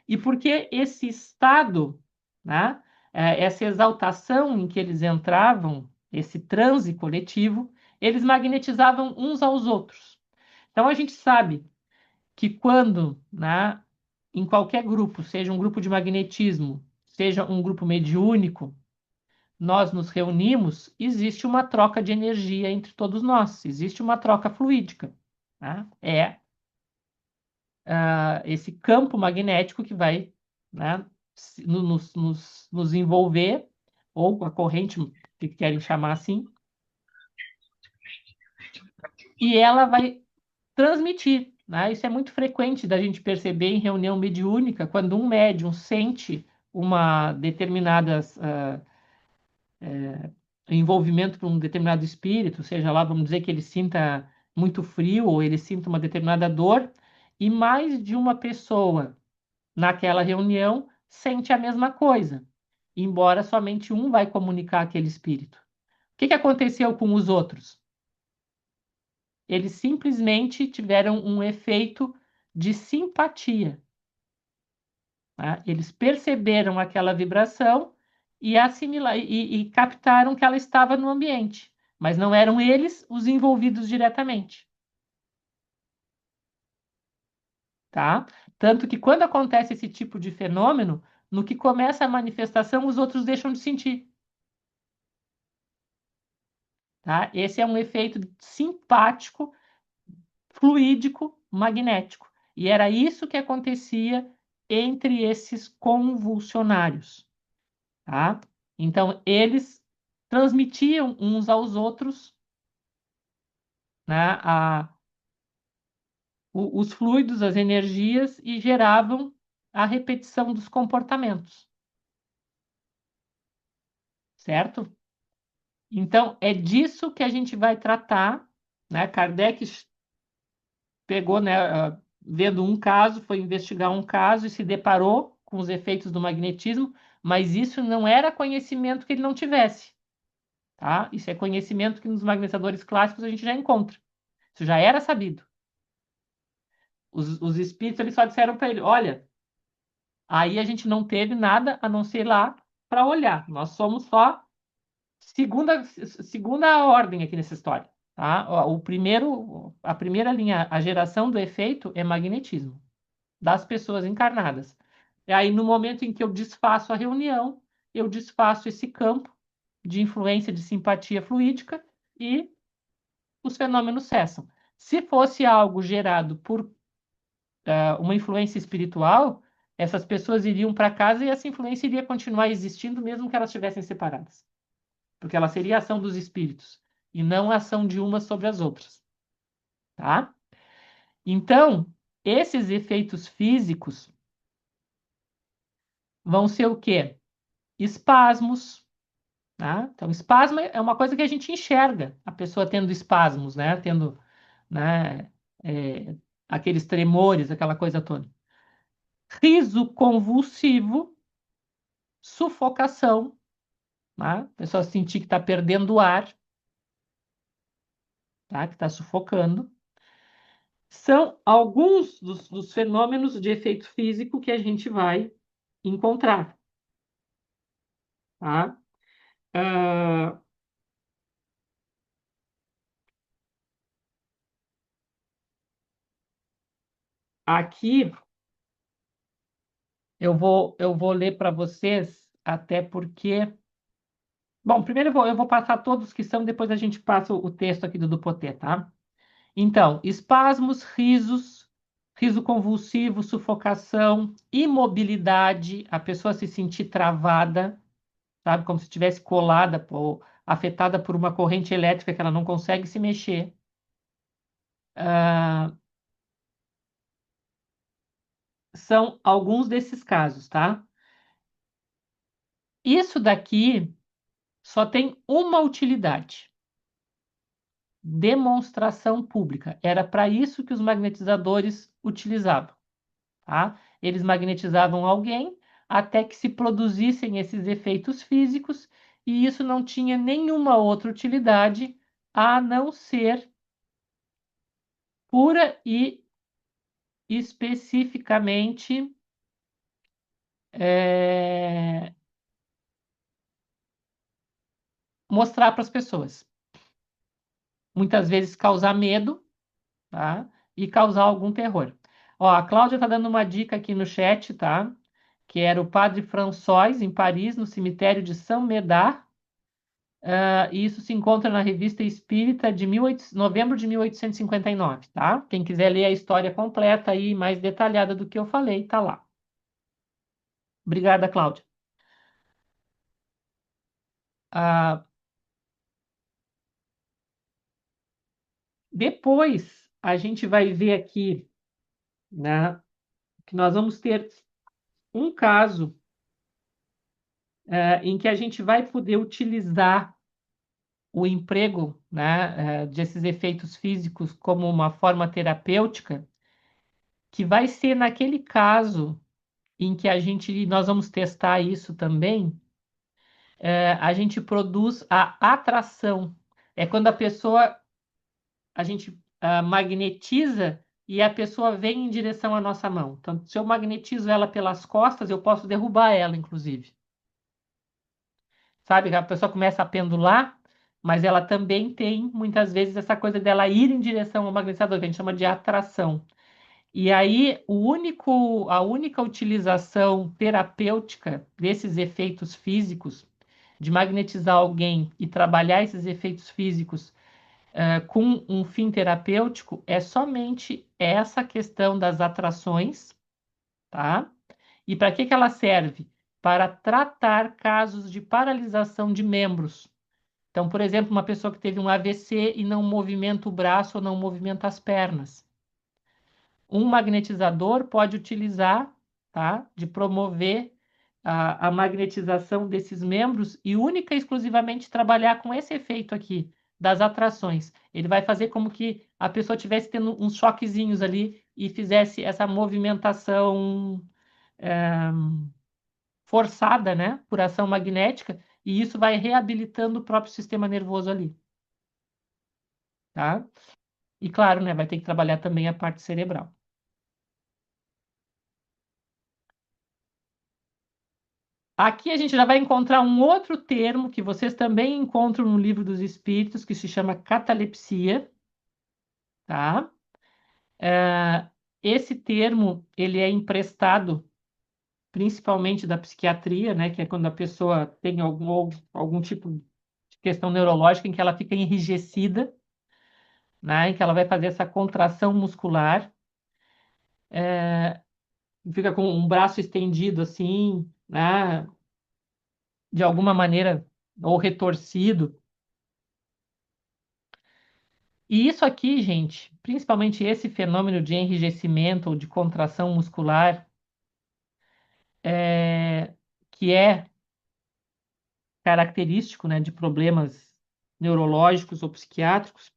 e porque esse estado, né, essa exaltação em que eles entravam, esse transe coletivo, eles magnetizavam uns aos outros. Então a gente sabe que quando, né, em qualquer grupo, seja um grupo de magnetismo, seja um grupo mediúnico, nós nos reunimos, existe uma troca de energia entre todos nós, existe uma troca fluídica. Né? Esse campo magnético que vai, né, nos envolver, ou a corrente, que querem chamar assim, e ela vai transmitir, né? Isso é muito frequente da gente perceber em reunião mediúnica, quando um médium sente uma determinada envolvimento por um determinado espírito, seja lá, vamos dizer que ele sinta muito frio ou ele sinta uma determinada dor, e mais de uma pessoa naquela reunião sente a mesma coisa, embora somente um vai comunicar aquele espírito. O que aconteceu com os outros? Eles simplesmente tiveram um efeito de simpatia, tá? Eles perceberam aquela vibração e captaram que ela estava no ambiente, mas não eram eles os envolvidos diretamente, tá? Tanto que quando acontece esse tipo de fenômeno, no que começa a manifestação, os outros deixam de sentir, tá? Esse é um efeito simpático, fluídico, magnético. E era isso que acontecia entre esses convulsionários, tá? Então, eles transmitiam uns aos outros, né, os fluidos, as energias, e geravam a repetição dos comportamentos, certo? Então, é disso que a gente vai tratar, né? Kardec pegou, né, vendo um caso, foi investigar um caso e se deparou com os efeitos do magnetismo, mas isso não era conhecimento que ele não tivesse, tá? Isso é conhecimento que nos magnetizadores clássicos a gente já encontra. Isso já era sabido. Os espíritos eles só disseram para ele: olha, aí a gente não teve nada a não ser lá para olhar. Nós somos só segunda ordem aqui nessa história, tá? A primeira linha, a geração do efeito é magnetismo das pessoas encarnadas. E aí, no momento em que eu desfaço a reunião, eu desfaço esse campo de influência de simpatia fluídica e os fenômenos cessam. Se fosse algo gerado por uma influência espiritual, essas pessoas iriam para casa e essa influência iria continuar existindo mesmo que elas estivessem separadas. Porque ela seria a ação dos espíritos e não a ação de umas sobre as outras. Tá? Então, esses efeitos físicos vão ser o quê? Espasmos. Tá? Então, espasmo é uma coisa que a gente enxerga, a pessoa tendo espasmos, né? Tendo, né, aqueles tremores, aquela coisa toda. Riso convulsivo, sufocação, tá? A pessoa sentir que está perdendo o ar, tá? Que está sufocando. São alguns dos fenômenos de efeito físico que a gente vai encontrar. Tá? Aqui eu vou ler para vocês, até porque. Bom, primeiro eu vou passar todos que são, depois a gente passa o texto aqui do Dupotê, tá? Então, espasmos, risos, riso convulsivo, sufocação, imobilidade, a pessoa se sentir travada, sabe? Como se estivesse colada ou afetada por uma corrente elétrica que ela não consegue se mexer. São alguns desses casos, tá? Isso daqui só tem uma utilidade: demonstração pública. Era para isso que os magnetizadores utilizavam, tá? Eles magnetizavam alguém até que se produzissem esses efeitos físicos, e isso não tinha nenhuma outra utilidade a não ser pura e especificamente mostrar para as pessoas. Muitas vezes causar medo, tá? E causar algum terror. Ó, a Cláudia está dando uma dica aqui no chat, tá? Que era o Padre François, em Paris, no cemitério de Saint-Médard. E isso se encontra na Revista Espírita de novembro de 1859, tá? Quem quiser ler a história completa e mais detalhada do que eu falei, tá lá. Obrigada, Cláudia. Ah, depois, a gente vai ver aqui, né, que nós vamos ter um caso em que a gente vai poder utilizar o emprego, né, desses efeitos físicos como uma forma terapêutica, que vai ser naquele caso em que nós vamos testar isso também, a gente produz a atração. É quando a gente magnetiza e a pessoa vem em direção à nossa mão. Então, se eu magnetizo ela pelas costas, eu posso derrubar ela, inclusive. Sabe? A pessoa começa a pendular, mas ela também tem, muitas vezes, essa coisa dela ir em direção ao magnetizador, que a gente chama de atração. E aí, a única utilização terapêutica desses efeitos físicos, de magnetizar alguém e trabalhar esses efeitos físicos com um fim terapêutico, é somente essa questão das atrações, tá? E para que ela serve? Para tratar casos de paralisação de membros. Então, por exemplo, uma pessoa que teve um AVC e não movimenta o braço ou não movimenta as pernas. Um magnetizador pode utilizar, tá, de promover a magnetização desses membros e única e exclusivamente trabalhar com esse efeito aqui das atrações. Ele vai fazer como que a pessoa estivesse tendo uns choquezinhos ali e fizesse essa movimentação forçada, né, por ação magnética, e isso vai reabilitando o próprio sistema nervoso ali, tá? E claro, né, vai ter que trabalhar também a parte cerebral. Aqui a gente já vai encontrar um outro termo que vocês também encontram no Livro dos Espíritos, que se chama catalepsia, tá? Esse termo, ele é emprestado principalmente da psiquiatria, né? Que é quando a pessoa tem algum tipo de questão neurológica em que ela fica enrijecida, né? Em que ela vai fazer essa contração muscular, fica com um braço estendido assim, né? De alguma maneira, ou retorcido. E isso aqui, gente, principalmente esse fenômeno de enrijecimento ou de contração muscular, que é característico, né, de problemas neurológicos ou psiquiátricos,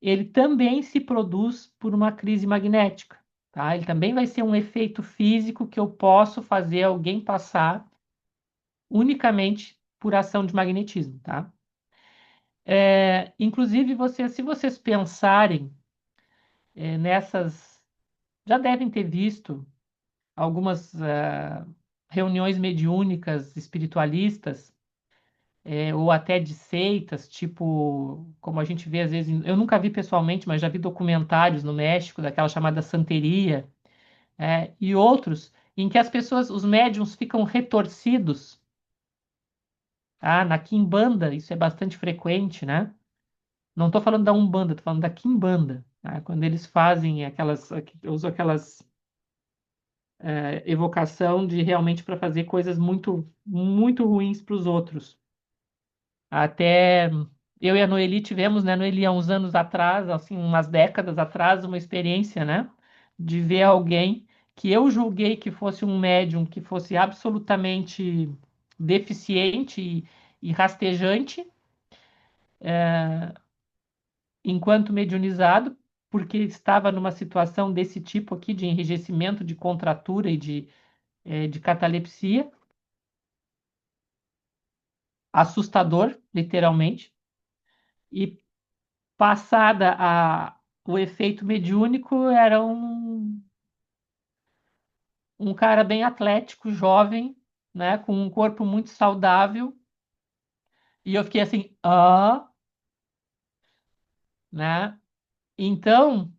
ele também se produz por uma crise magnética, tá? Ele também vai ser um efeito físico que eu posso fazer alguém passar unicamente por ação de magnetismo, tá? Inclusive, se vocês pensarem nessas, já devem ter visto algumas reuniões mediúnicas espiritualistas, ou até de seitas, tipo, como a gente vê às vezes, eu nunca vi pessoalmente, mas já vi documentários no México, daquela chamada santeria, e outros, em que as pessoas, os médiums ficam retorcidos, tá? Na quimbanda, isso é bastante frequente, né? Não estou falando da Umbanda, estou falando da quimbanda, tá? Quando eles fazem usam aquelas evocação de realmente para fazer coisas muito, muito ruins para os outros. Até eu e a Noeli tivemos, né, Noeli, há uns anos atrás, assim, umas décadas atrás, uma experiência, né, de ver alguém que eu julguei que fosse um médium, que fosse absolutamente deficiente e rastejante, enquanto mediunizado, porque estava numa situação desse tipo aqui, de enrijecimento, de contratura e de catalepsia, assustador, literalmente, e o efeito mediúnico era um cara bem atlético, jovem, né, com um corpo muito saudável, e eu fiquei assim, né? Então,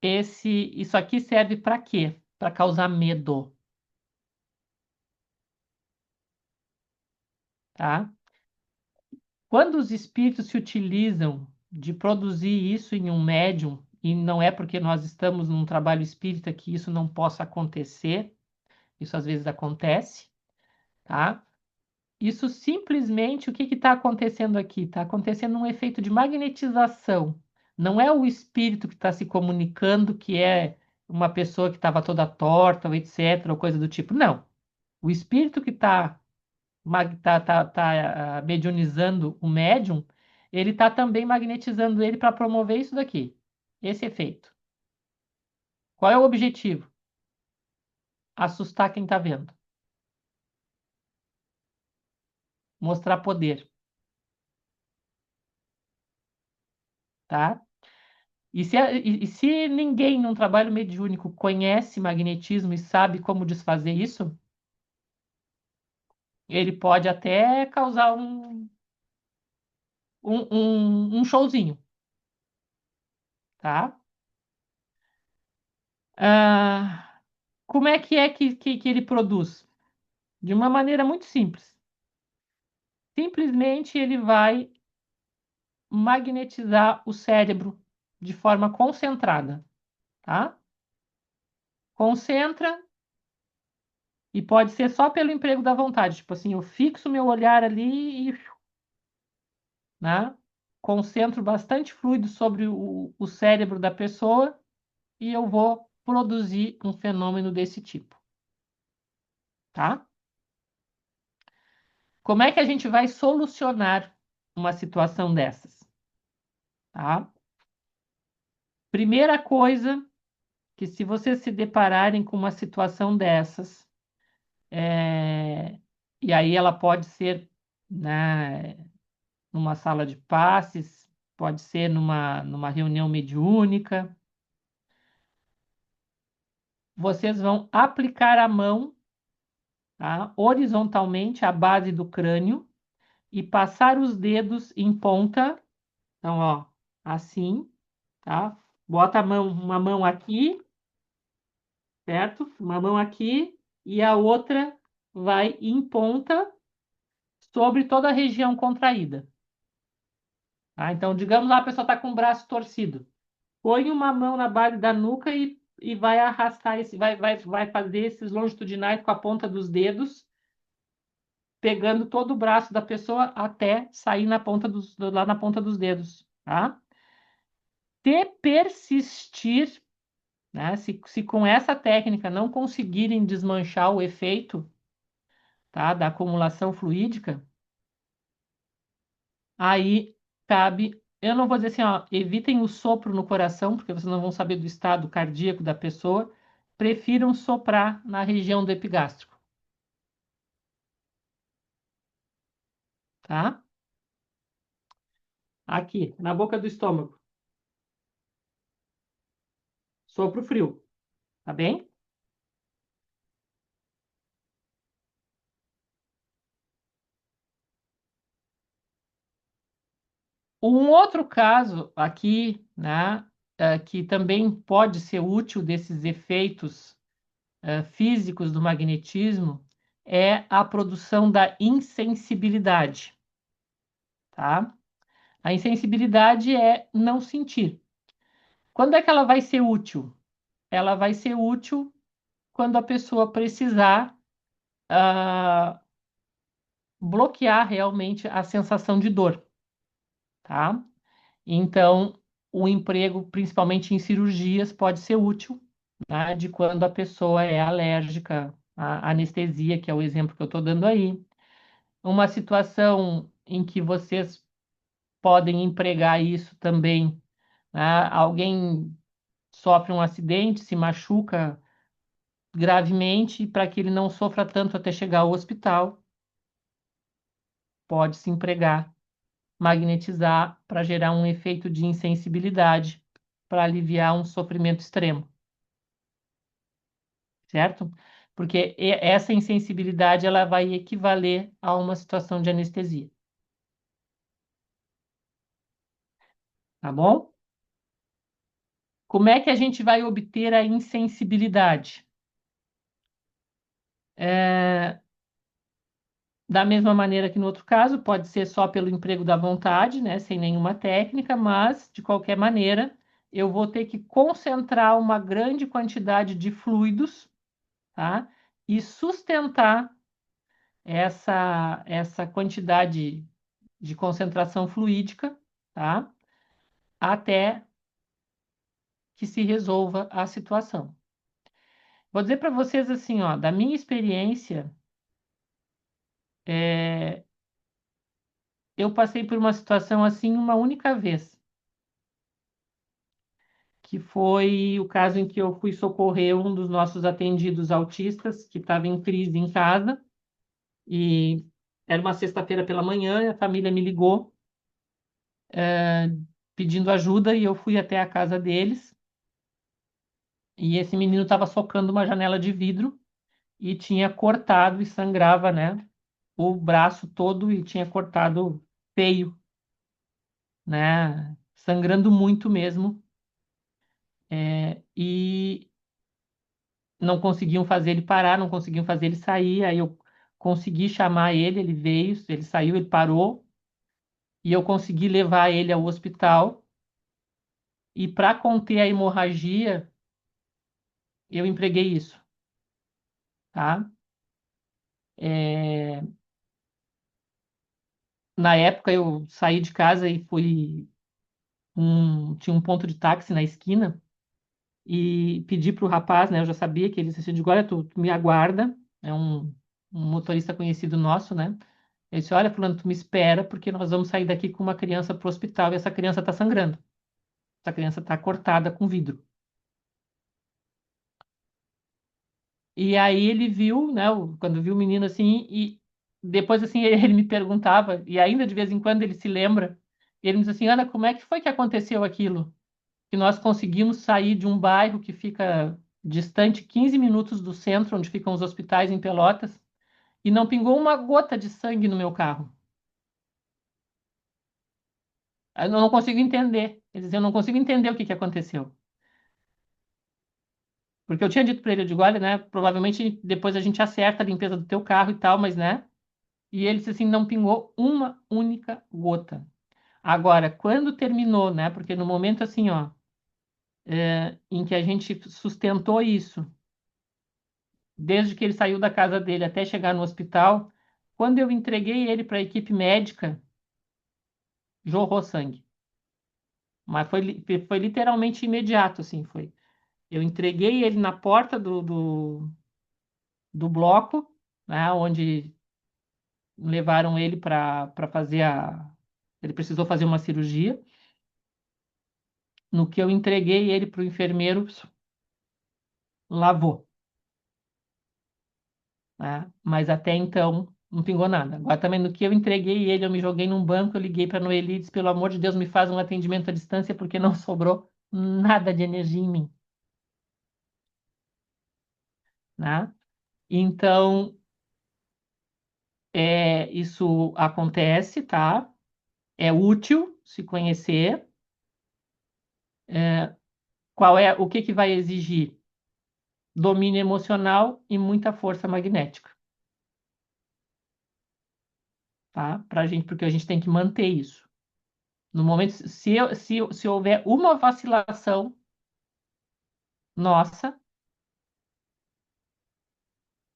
isso aqui serve para quê? Para causar medo, tá? Quando os espíritos se utilizam de produzir isso em um médium, e não é porque nós estamos num trabalho espírita que isso não possa acontecer, Isso às vezes acontece, tá? Isso simplesmente, o que está acontecendo aqui? Está acontecendo um efeito de magnetização. Não é o espírito que está se comunicando, que é uma pessoa que estava toda torta, ou etc., ou coisa do tipo. Não. O espírito que está mediunizando o médium, ele está também magnetizando ele para promover isso daqui, esse efeito. Qual é o objetivo? Assustar quem está vendo. Mostrar poder. Tá? E se ninguém num trabalho mediúnico conhece magnetismo e sabe como desfazer isso, ele pode até causar um showzinho, tá? Como é que ele produz? De uma maneira muito simples. Simplesmente ele vai magnetizar o cérebro de forma concentrada, tá? Concentra e pode ser só pelo emprego da vontade. Tipo assim, eu fixo meu olhar ali e, né? Concentro bastante fluido sobre o cérebro da pessoa e eu vou produzir um fenômeno desse tipo, tá? Como é que a gente vai solucionar uma situação dessas? Tá? Primeira coisa, que se vocês se depararem com uma situação dessas, e aí ela pode ser, né, numa sala de passes, pode ser numa reunião mediúnica, vocês vão aplicar a mão, tá, horizontalmente à base do crânio e passar os dedos em ponta. Então, ó, assim, tá? Bota uma mão aqui, certo? Uma mão aqui e a outra vai em ponta sobre toda a região contraída. Tá? Então, digamos lá, a pessoa está com o braço torcido. Põe uma mão na base da nuca e vai arrastar vai fazer esses longitudinais com a ponta dos dedos, pegando todo o braço da pessoa até sair lá na ponta dos dedos, tá? Se persistir, né? Se com essa técnica não conseguirem desmanchar o efeito, tá, da acumulação fluídica, aí cabe. Eu não vou dizer assim, ó, evitem o sopro no coração, porque vocês não vão saber do estado cardíaco da pessoa. Prefiram soprar na região do epigástrico, tá? Aqui, na boca do estômago. Sopro frio, tá bem? Um outro caso aqui, né, que também pode ser útil desses efeitos físicos do magnetismo é a produção da insensibilidade, tá? A insensibilidade é não sentir. Quando é que ela vai ser útil? Ela vai ser útil quando a pessoa precisar bloquear realmente a sensação de dor, tá? Então, o emprego, principalmente em cirurgias, pode ser útil, né, de quando a pessoa é alérgica à anestesia, que é o exemplo que eu estou dando aí. Uma situação em que vocês podem empregar isso também, né? Alguém sofre um acidente, se machuca gravemente, para que ele não sofra tanto até chegar ao hospital, pode-se empregar, magnetizar para gerar um efeito de insensibilidade, para aliviar um sofrimento extremo, certo? Porque essa insensibilidade ela vai equivaler a uma situação de anestesia. Tá bom? Como é que a gente vai obter a insensibilidade? Da mesma maneira que no outro caso, pode ser só pelo emprego da vontade, né, sem nenhuma técnica, mas, de qualquer maneira, eu vou ter que concentrar uma grande quantidade de fluidos, tá, e sustentar essa quantidade de concentração fluídica, tá? Até que se resolva a situação. Vou dizer para vocês assim, ó, da minha experiência, eu passei por uma situação assim uma única vez, que foi o caso em que eu fui socorrer um dos nossos atendidos autistas que estava em crise em casa, e era uma sexta-feira pela manhã, e a família me ligou, pedindo ajuda, e eu fui até a casa deles, e esse menino estava socando uma janela de vidro e tinha cortado e sangrava, né, o braço todo e tinha cortado feio, né, sangrando muito mesmo, e não conseguiam fazer ele parar, não conseguiam fazer ele sair, aí eu consegui chamar ele, ele veio, ele saiu, ele parou, e eu consegui levar ele ao hospital, e para conter a hemorragia, eu empreguei isso, tá? É, Na época eu saí de casa e tinha um ponto de táxi na esquina e pedi para o rapaz, né? Eu já sabia que ele disse, olha, tu me aguarda, é um motorista conhecido nosso, né? Ele disse, olha, fulano, tu me espera porque nós vamos sair daqui com uma criança para o hospital e essa criança está sangrando. Essa criança está cortada com vidro. E aí ele viu, né, quando viu o menino assim, e depois assim ele me perguntava, e ainda de vez em quando ele se lembra, ele me diz assim, Ana, como é que foi que aconteceu aquilo? Que nós conseguimos sair de um bairro que fica distante 15 minutos do centro, onde ficam os hospitais em Pelotas, e não pingou uma gota de sangue no meu carro. Eu não consigo entender. Ele dizia, eu não consigo entender o que que aconteceu. Porque eu tinha dito para ele, eu digo, olha, né, provavelmente depois a gente acerta a limpeza do teu carro e tal, mas, né, e ele disse assim, não pingou uma única gota. Agora, quando terminou, né, porque no momento assim, ó, em que a gente sustentou isso, desde que ele saiu da casa dele até chegar no hospital, quando eu entreguei ele para a equipe médica, jorrou sangue. Mas foi literalmente imediato, assim, foi. Eu entreguei ele na porta do bloco, né, onde levaram ele para fazer a. Ele precisou fazer uma cirurgia. No que eu entreguei ele para o enfermeiro, lavou, né? Mas até então não pingou nada. Agora também no que eu entreguei ele, eu me joguei num banco, eu liguei para a Noeli e disse, pelo amor de Deus, me faz um atendimento à distância porque não sobrou nada de energia em mim, né? Então, isso acontece, tá? É útil se conhecer. O que que vai exigir? Domínio emocional e muita força magnética, tá? Pra gente, porque a gente tem que manter isso. No momento, se houver uma vacilação nossa,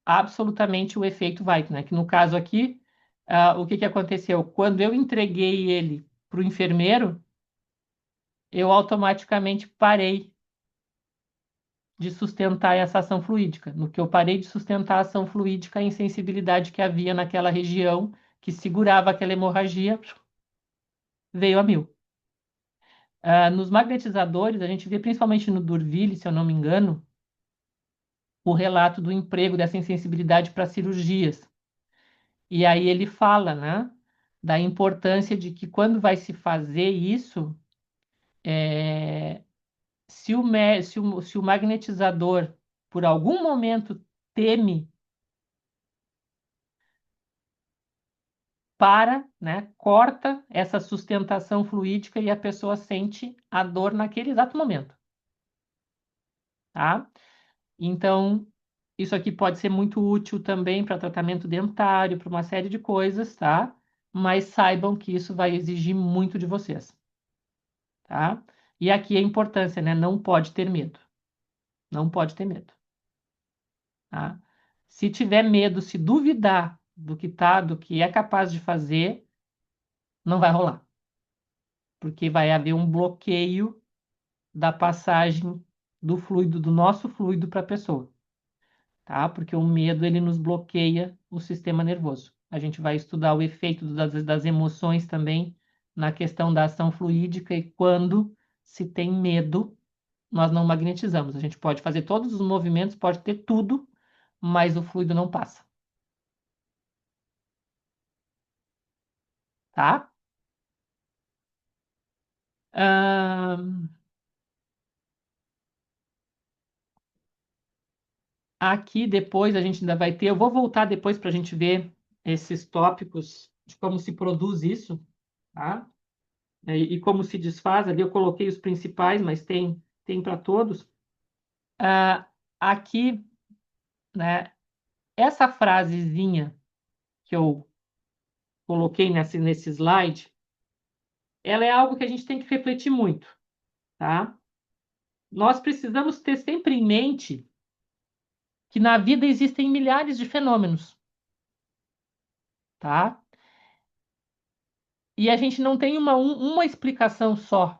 absolutamente o efeito vai, né? Que no caso aqui, o que que aconteceu? Quando eu entreguei ele para o enfermeiro, eu automaticamente parei de sustentar essa ação fluídica. No que eu parei de sustentar a ação fluídica, a insensibilidade que havia naquela região que segurava aquela hemorragia veio a mil. Nos magnetizadores, a gente vê principalmente no Durville, se eu não me engano, o relato do emprego dessa insensibilidade para cirurgias. E aí ele fala, né, da importância de que quando vai se fazer isso, se o magnetizador, por algum momento, teme, né, corta essa sustentação fluídica e a pessoa sente a dor naquele exato momento, tá? Então, isso aqui pode ser muito útil também para tratamento dentário, para uma série de coisas, tá? Mas saibam que isso vai exigir muito de vocês, tá? E aqui a importância, né? Não pode ter medo. Não pode ter medo, tá? Se tiver medo, se duvidar do que é capaz de fazer, não vai rolar. Porque vai haver um bloqueio da passagem do fluido, do nosso fluido para a pessoa, tá? Porque o medo, ele nos bloqueia o sistema nervoso. A gente vai estudar o efeito das emoções também na questão da ação fluídica e quando se tem medo, nós não magnetizamos. A gente pode fazer todos os movimentos, pode ter tudo, mas o fluido não passa. Tá? Aqui depois a gente ainda vai ter, eu vou voltar depois para a gente ver esses tópicos de como se produz isso, tá? E como se desfaz. Ali eu coloquei os principais, mas tem para todos. Aqui, né, essa frasezinha que eu coloquei nesse slide, ela é algo que a gente tem que refletir muito, tá? Nós precisamos ter sempre em mente que na vida existem milhares de fenômenos, tá? E a gente não tem uma explicação só.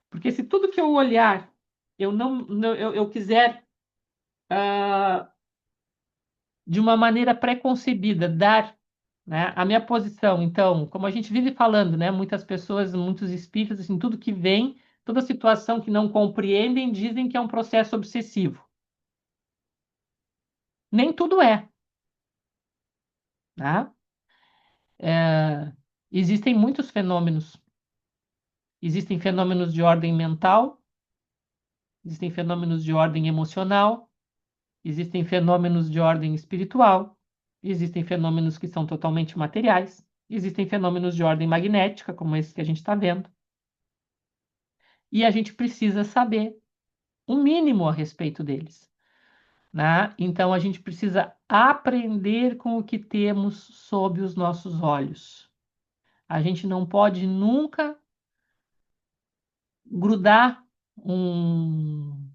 Porque se tudo que eu olhar, eu quiser de uma maneira pré-concebida dar, né, a minha posição, então, como a gente vive falando, né, muitas pessoas, muitos espíritos, assim, tudo que vem, toda situação que não compreendem, dizem que é um processo obsessivo. Nem tudo é, né? Existem muitos fenômenos. Existem fenômenos de ordem mental, existem fenômenos de ordem emocional, existem fenômenos de ordem espiritual, existem fenômenos que são totalmente materiais, existem fenômenos de ordem magnética, como esse que a gente está vendo. E a gente precisa saber o mínimo a respeito deles, né? Então a gente precisa aprender com o que temos sob os nossos olhos. A gente não pode nunca grudar um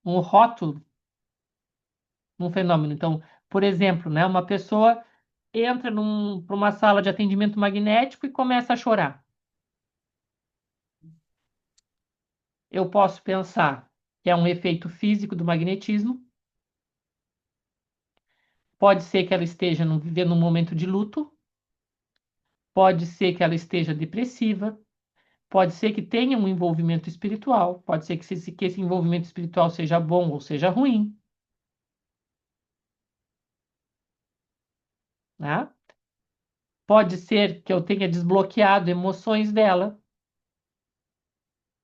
rótulo num fenômeno. Então, por exemplo, né, uma pessoa entra para uma sala de atendimento magnético e começa a chorar. Eu posso pensar que é um efeito físico do magnetismo. Pode ser que ela esteja vivendo um momento de luto. Pode ser que ela esteja depressiva. Pode ser que tenha um envolvimento espiritual. Pode ser que esse envolvimento espiritual seja bom ou seja ruim, né? Pode ser que eu tenha desbloqueado emoções dela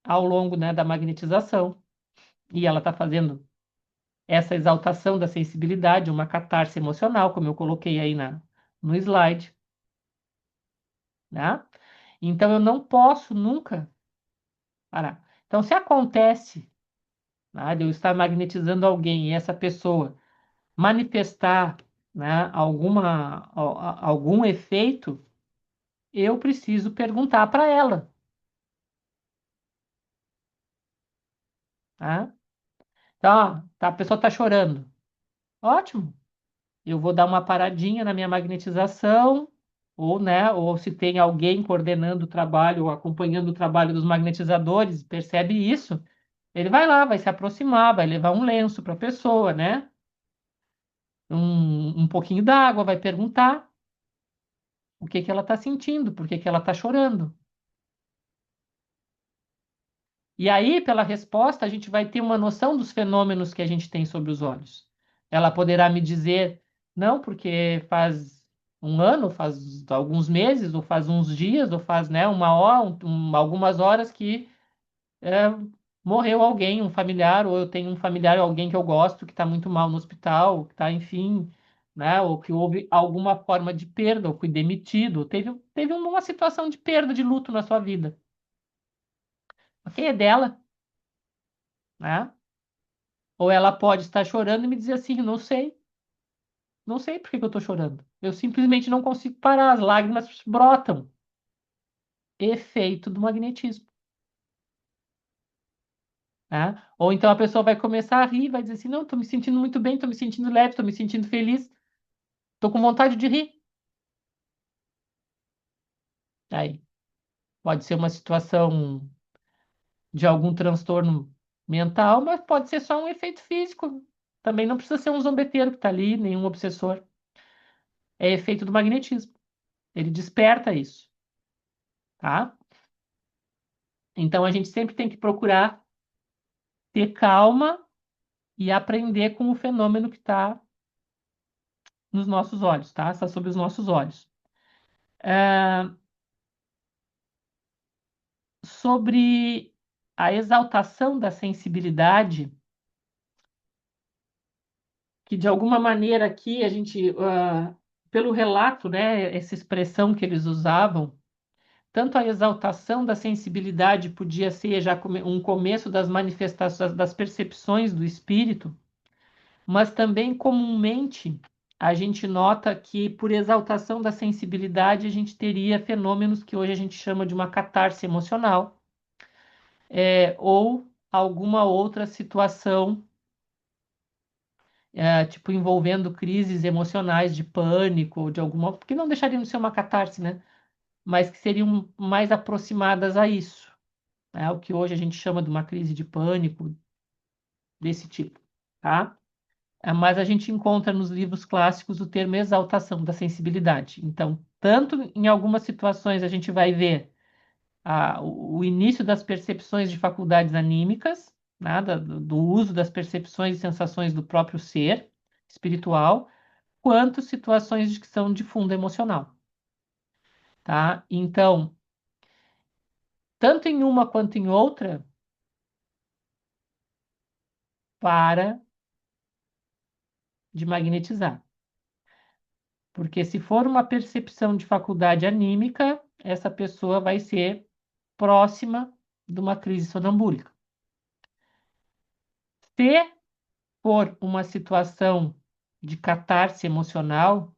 ao longo, né, da magnetização. E ela está fazendo essa exaltação da sensibilidade, uma catarse emocional, como eu coloquei aí no slide, né? Então, eu não posso nunca parar. Então, se acontece, né, de eu estar magnetizando alguém e essa pessoa manifestar, né, algum efeito, eu preciso perguntar para ela, tá? Então, ó, tá, a pessoa está chorando. Ótimo. Eu vou dar uma paradinha na minha magnetização, ou, né, ou se tem alguém coordenando o trabalho ou acompanhando o trabalho dos magnetizadores, percebe isso, ele vai lá, vai se aproximar, vai levar um lenço para a pessoa, né? Um pouquinho d'água, vai perguntar o que que ela está sentindo, por que que ela está chorando. E aí, pela resposta, a gente vai ter uma noção dos fenômenos que a gente tem sobre os olhos. Ela poderá me dizer, não, porque faz um ano, faz alguns meses, ou faz uns dias, ou faz, né, uma hora, algumas horas que é, morreu alguém, um familiar, ou eu tenho um familiar, alguém que eu gosto, que está muito mal no hospital, que está, enfim, né, ou que houve alguma forma de perda, ou foi demitido, ou teve uma situação de perda, de luto na sua vida. Ok, é dela, né? Ou ela pode estar chorando e me dizer assim, não sei, não sei por que que eu estou chorando. Eu simplesmente não consigo parar, as lágrimas brotam. Efeito do magnetismo. né? Ou então a pessoa vai começar a rir, vai dizer assim, não, estou me sentindo muito bem, estou me sentindo leve, estou me sentindo feliz, estou com vontade de rir. Aí, pode ser uma situação de algum transtorno mental, mas pode ser só um efeito físico. Também não precisa ser um zombeteiro que está ali, nenhum obsessor. É efeito do magnetismo. Ele desperta isso, tá? Então a gente sempre tem que procurar ter calma e aprender com o fenômeno que está nos nossos olhos, tá? Está sob os nossos olhos. Sobre a exaltação da sensibilidade, que de alguma maneira aqui a gente, pelo relato, né, essa expressão que eles usavam, tanto a exaltação da sensibilidade podia ser já um começo das manifestações, das percepções do espírito, mas também comumente a gente nota que por exaltação da sensibilidade a gente teria fenômenos que hoje a gente chama de uma catarse emocional, ou alguma outra situação, tipo envolvendo crises emocionais de pânico, ou de alguma, que não deixariam de ser uma catarse, né? Mas que seriam mais aproximadas a isso, né? O que hoje a gente chama de uma crise de pânico desse tipo, tá? Mas a gente encontra nos livros clássicos o termo exaltação da sensibilidade. Então, tanto em algumas situações a gente vai ver o início das percepções de faculdades anímicas, né, do uso das percepções e sensações do próprio ser espiritual, quanto situações que são de fundo emocional, tá? Então, tanto em uma quanto em outra, para de magnetizar. Porque se for uma percepção de faculdade anímica, essa pessoa vai ser próxima de uma crise sonambúlica. Se for uma situação de catarse emocional,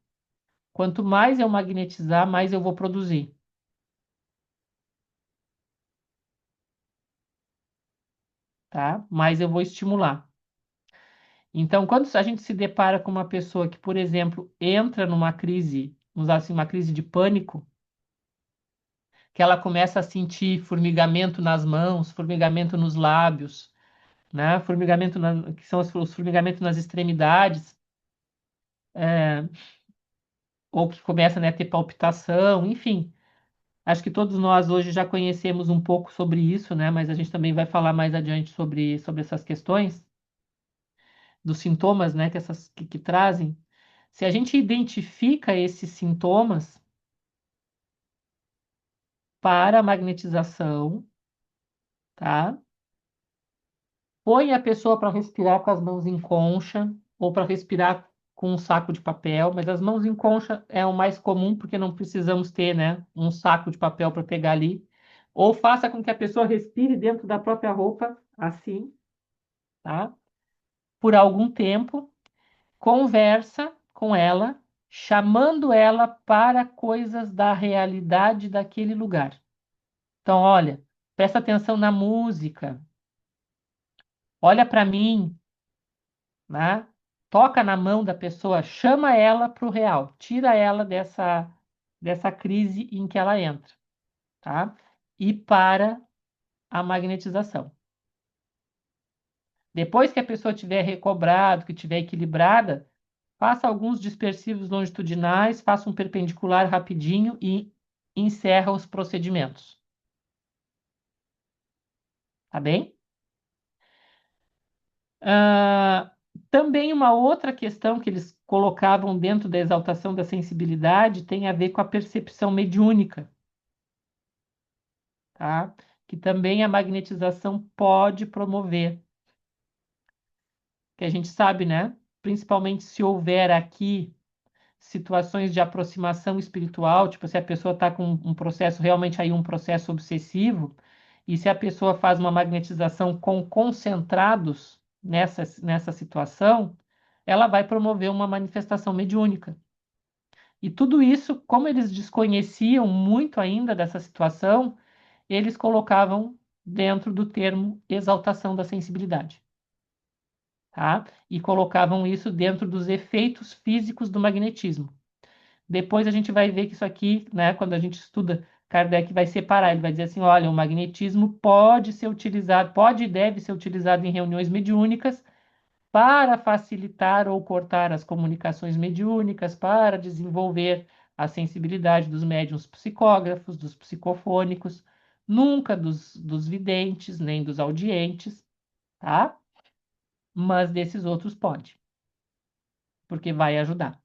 quanto mais eu magnetizar, mais eu vou produzir, tá? Mais eu vou estimular. Então, quando a gente se depara com uma pessoa que, por exemplo, entra numa crise, vamos usar assim, uma crise de pânico, que ela começa a sentir formigamento nas mãos, formigamento nos lábios, né? Formigamento que são os formigamentos nas extremidades, ou que começa, né, a ter palpitação, enfim. Acho que todos nós hoje já conhecemos um pouco sobre isso, né? Mas a gente também vai falar mais adiante sobre essas questões, dos sintomas, né, que trazem. Se a gente identifica esses sintomas para a magnetização, tá? Põe a pessoa para respirar com as mãos em concha ou para respirar com um saco de papel, mas as mãos em concha é o mais comum porque não precisamos ter, né, um saco de papel para pegar ali. Ou faça com que a pessoa respire dentro da própria roupa, assim, tá? Por algum tempo, conversa com ela, chamando ela para coisas da realidade daquele lugar. Então, olha, presta atenção na música, olha para mim, né? Toca na mão da pessoa, chama ela para o real, tira ela dessa crise em que ela entra, tá? E para a magnetização. Depois que a pessoa tiver recobrado, que tiver equilibrada, faça alguns dispersivos longitudinais, faça um perpendicular rapidinho e encerra os procedimentos. Tá bem? Também uma outra questão que eles colocavam dentro da exaltação da sensibilidade tem a ver com a percepção mediúnica, tá? Que também a magnetização pode promover. Que a gente sabe, né? Principalmente se houver aqui situações de aproximação espiritual, tipo se a pessoa está com um processo, realmente aí um processo obsessivo, e se a pessoa faz uma magnetização com concentrados nessa situação, ela vai promover uma manifestação mediúnica. E tudo isso, como eles desconheciam muito ainda dessa situação, eles colocavam dentro do termo exaltação da sensibilidade. Tá? E colocavam isso dentro dos efeitos físicos do magnetismo. Depois a gente vai ver que isso aqui, né, quando a gente estuda, Kardec vai separar, ele vai dizer assim, olha, o magnetismo pode ser utilizado, pode e deve ser utilizado em reuniões mediúnicas para facilitar ou cortar as comunicações mediúnicas, para desenvolver a sensibilidade dos médiuns psicógrafos, dos psicofônicos, nunca dos videntes, nem dos audientes, tá? Mas desses outros pode, porque vai ajudar.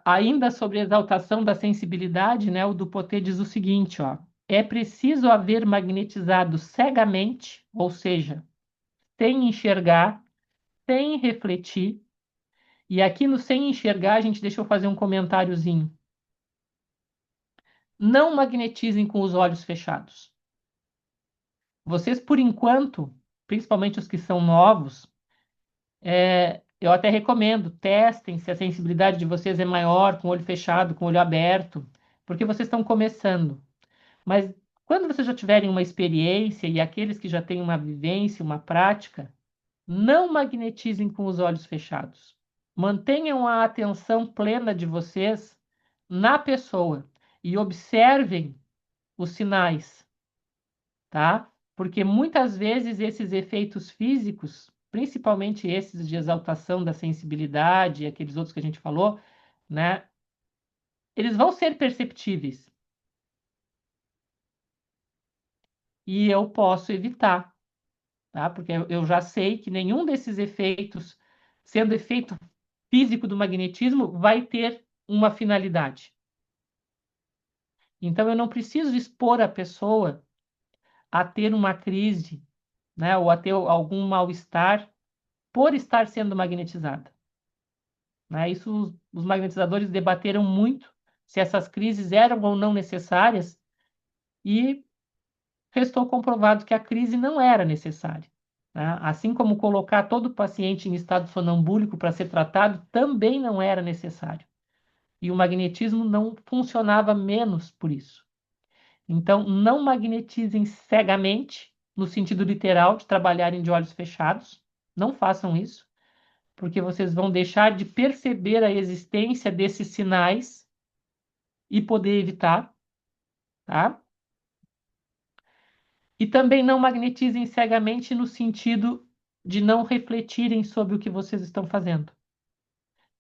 Ainda sobre a exaltação da sensibilidade, né, o Dupotet diz o seguinte, ó, é preciso haver magnetizado cegamente, ou seja, sem enxergar, sem refletir, e aqui no sem enxergar, a gente deixa eu fazer um comentáriozinho. Não magnetizem com os olhos fechados. Vocês, por enquanto, principalmente os que são novos, eu até recomendo, testem se a sensibilidade de vocês é maior com o olho fechado, com o olho aberto, porque vocês estão começando. Mas quando vocês já tiverem uma experiência e aqueles que já têm uma vivência, uma prática, não magnetizem com os olhos fechados. Mantenham a atenção plena de vocês na pessoa e observem os sinais, tá? Porque muitas vezes esses efeitos físicos, principalmente esses de exaltação da sensibilidade e aqueles outros que a gente falou, né? Eles vão ser perceptíveis. E eu posso evitar, tá? Porque eu já sei que nenhum desses efeitos, sendo efeito físico do magnetismo, vai ter uma finalidade. Então eu não preciso expor a pessoa a ter uma crise, né, ou a ter algum mal-estar por estar sendo magnetizada. Né? Isso os magnetizadores debateram muito se essas crises eram ou não necessárias e restou comprovado que a crise não era necessária. Né? Assim como colocar todo paciente em estado sonambúlico para ser tratado também não era necessário. E o magnetismo não funcionava menos por isso. Então, não magnetizem cegamente, no sentido literal de trabalharem de olhos fechados. Não façam isso, porque vocês vão deixar de perceber a existência desses sinais e poder evitar, tá? E também não magnetizem cegamente no sentido de não refletirem sobre o que vocês estão fazendo,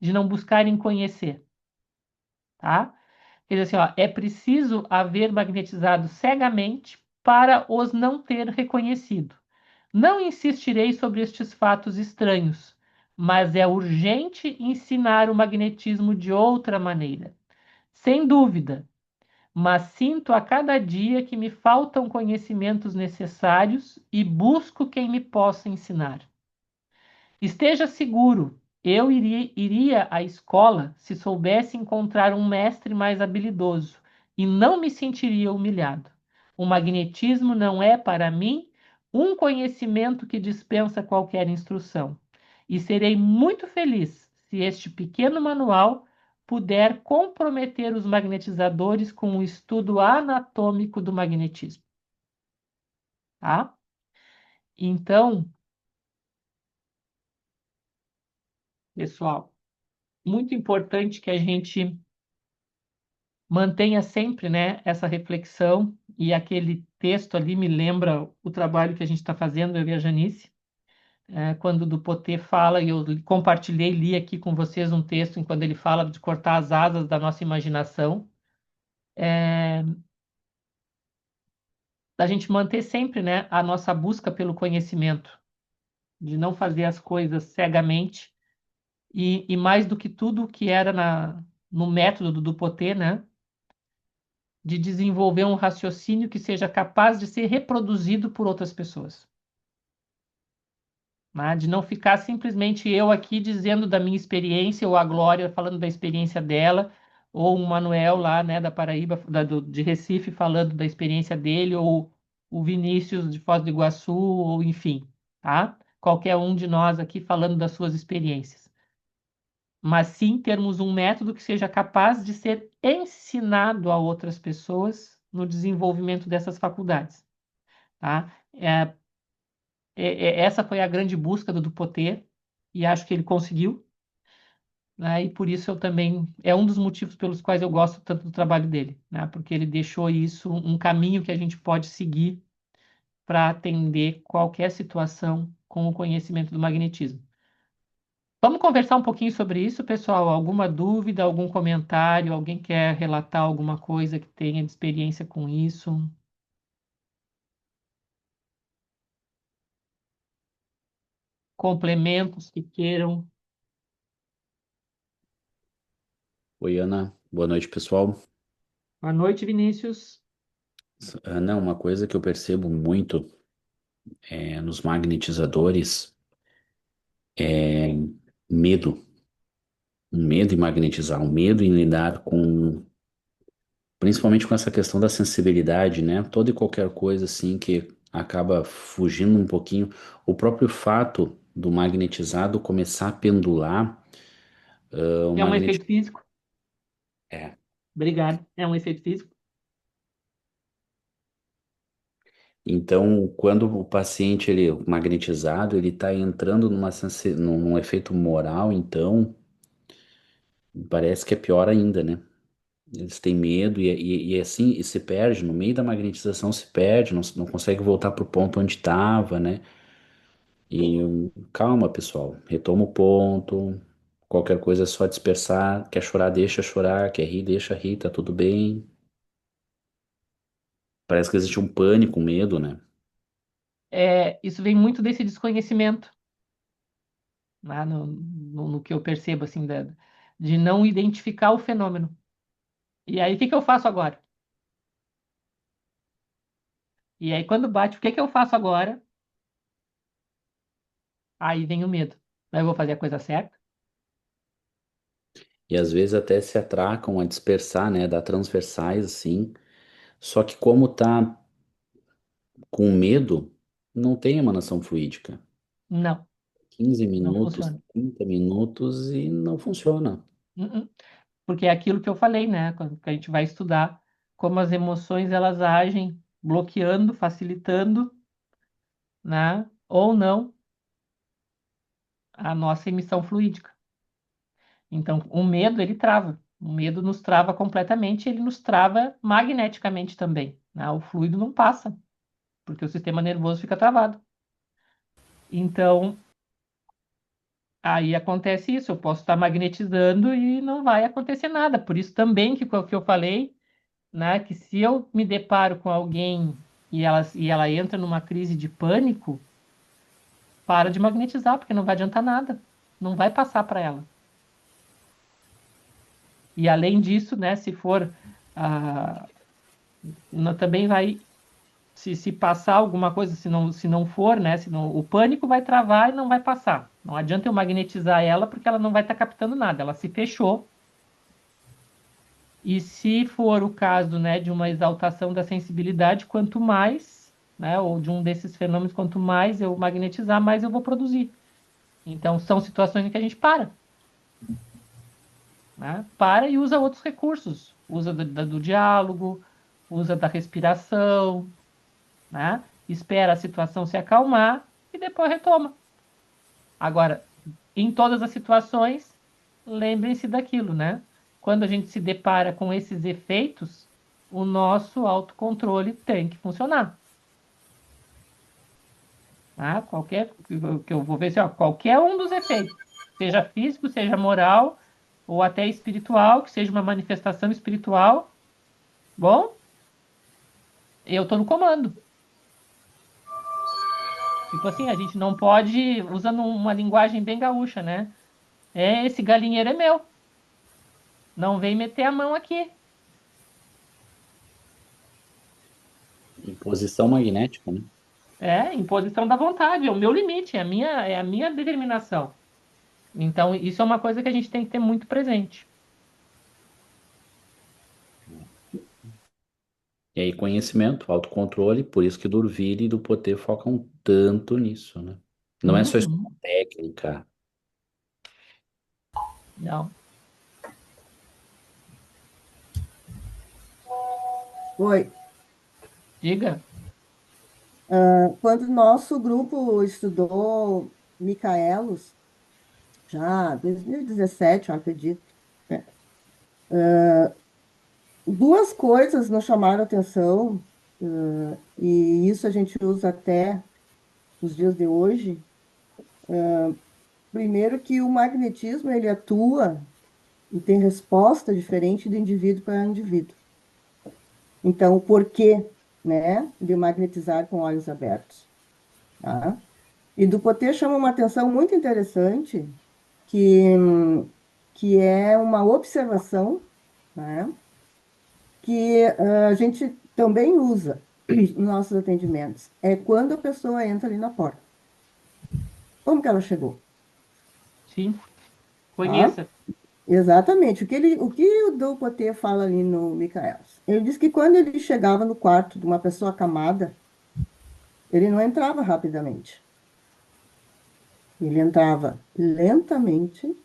de não buscarem conhecer, tá? Quer dizer assim, ó, é preciso haver magnetizado cegamente para os não ter reconhecido. Não insistirei sobre estes fatos estranhos, mas é urgente ensinar o magnetismo de outra maneira. Sem dúvida, mas sinto a cada dia que me faltam conhecimentos necessários e busco quem me possa ensinar. Esteja seguro, eu iria à escola se soubesse encontrar um mestre mais habilidoso e não me sentiria humilhado. O magnetismo não é, para mim, um conhecimento que dispensa qualquer instrução. E serei muito feliz se este pequeno manual puder comprometer os magnetizadores com o estudo anatômico do magnetismo. Tá? Então, pessoal, muito importante que a gente mantenha sempre, né, essa reflexão, e aquele texto ali me lembra o trabalho que a gente está fazendo, eu e a Janice, quando o Dupotet fala, e eu compartilhei, li aqui com vocês um texto em quando ele fala de cortar as asas da nossa imaginação, da gente manter sempre, né, a nossa busca pelo conhecimento, de não fazer as coisas cegamente, e mais do que tudo que era no método do Dupotet, né, de desenvolver um raciocínio que seja capaz de ser reproduzido por outras pessoas. Né? De não ficar simplesmente eu aqui dizendo da minha experiência, ou a Glória falando da experiência dela, ou o Manuel lá, né, da Paraíba, de Recife, falando da experiência dele, ou o Vinícius de Foz do Iguaçu, ou enfim, tá? Qualquer um de nós aqui falando das suas experiências. mas sim termos um método que seja capaz de ser ensinado a outras pessoas no desenvolvimento dessas faculdades, tá? Essa foi a grande busca do Dupotet, e acho que ele conseguiu, né? E por isso eu também, é um dos motivos pelos quais eu gosto tanto do trabalho dele, né? Porque ele deixou isso um caminho que a gente pode seguir para atender qualquer situação com o conhecimento do magnetismo. Vamos conversar um pouquinho sobre isso, pessoal? Alguma dúvida, algum comentário? Alguém quer relatar alguma coisa que tenha de experiência com isso? Complementos que queiram? Oi, Ana. Boa noite, pessoal. Boa noite, Vinícius. Ana, uma coisa que eu percebo muito nos magnetizadores é medo. Um medo em magnetizar, um medo em lidar com, principalmente com essa questão da sensibilidade, né? Toda e qualquer coisa assim que acaba fugindo um pouquinho. O próprio fato do magnetizado começar a pendular, o É um efeito magnetismo. físico? É. Obrigado. É um efeito físico? Então, quando o paciente ele o magnetizado, ele está entrando num efeito moral, então parece que é pior ainda, né? Eles têm medo e assim e se perde, no meio da magnetização se perde, não consegue voltar para o ponto onde estava, né? E calma, pessoal, retoma o ponto, qualquer coisa é só dispersar, quer chorar, deixa chorar, quer rir, deixa rir, tá tudo bem. Parece que existe um pânico, um medo, né? Isso vem muito desse desconhecimento, né? No que eu percebo, assim, de não identificar o fenômeno. E aí, o que que eu faço agora? E aí, quando bate, o que que eu faço agora? Aí vem o medo. Eu vou fazer a coisa certa? E às vezes até se atracam a dispersar, né? Dar transversais, assim. Só que como tá com medo, não tem emanação fluídica. Não, 15 não minutos, funciona. 30 minutos e não funciona. Uh-uh. Porque é aquilo que eu falei, né? Quando que a gente vai estudar como as emoções elas agem bloqueando, facilitando, né? Ou não a nossa emissão fluídica. Então, o medo ele trava. O medo nos trava completamente, ele nos trava magneticamente também, né? O fluido não passa, porque o sistema nervoso fica travado. Então, aí acontece isso, eu posso estar magnetizando e não vai acontecer nada. Por isso também que eu falei, né, que se eu me deparo com alguém e ela entra numa crise de pânico, para de magnetizar, porque não vai adiantar nada. Não vai passar para ela. E além disso, né, se for ah, também vai se passar alguma coisa, se não for, né, o pânico vai travar e não vai passar. Não adianta eu magnetizar ela porque ela não vai estar captando nada. Ela se fechou. E se for o caso, né, de uma exaltação da sensibilidade, quanto mais, né, ou de um desses fenômenos, quanto mais eu magnetizar, mais eu vou produzir. Então, são situações em que a gente para, né? Para e usa outros recursos. Usa do diálogo, usa da respiração, né? Espera a situação se acalmar e depois retoma. Agora, em todas as situações, lembrem-se daquilo, né? Quando a gente se depara com esses efeitos, o nosso autocontrole tem que funcionar. Tá? Que eu vou ver se, ó, qualquer um dos efeitos, seja físico, seja moral, ou até espiritual, que seja uma manifestação espiritual, bom, eu estou no comando. Tipo assim, a gente não pode, usando uma linguagem bem gaúcha, né? Esse galinheiro é meu. Não vem meter a mão aqui. Imposição magnética, né? Imposição da vontade, é o meu limite, é a minha determinação. Então, isso é uma coisa que a gente tem que ter muito presente. E aí, conhecimento, autocontrole, por isso que Durville e do Poder focam tanto nisso, né? Não é só Uhum. estudar técnica. Não. Oi. Diga. Quando nosso grupo estudou Micaelos, já 2017, eu acredito, né? Duas coisas nos chamaram a atenção, e isso a gente usa até os dias de hoje. Primeiro que o magnetismo, ele atua e tem resposta diferente de indivíduo para indivíduo. Então, o porquê, né, de magnetizar com olhos abertos, tá? E do Potê chama uma atenção muito interessante, que, que é uma observação, né, que a gente também usa nos nossos atendimentos. É quando a pessoa entra ali na porta. Como que ela chegou? Sim. Tá? Conheça. Exatamente. O que o Dom Potê fala ali no Micaelos? Ele diz que quando ele chegava no quarto de uma pessoa acamada, ele não entrava rapidamente. Ele entrava lentamente,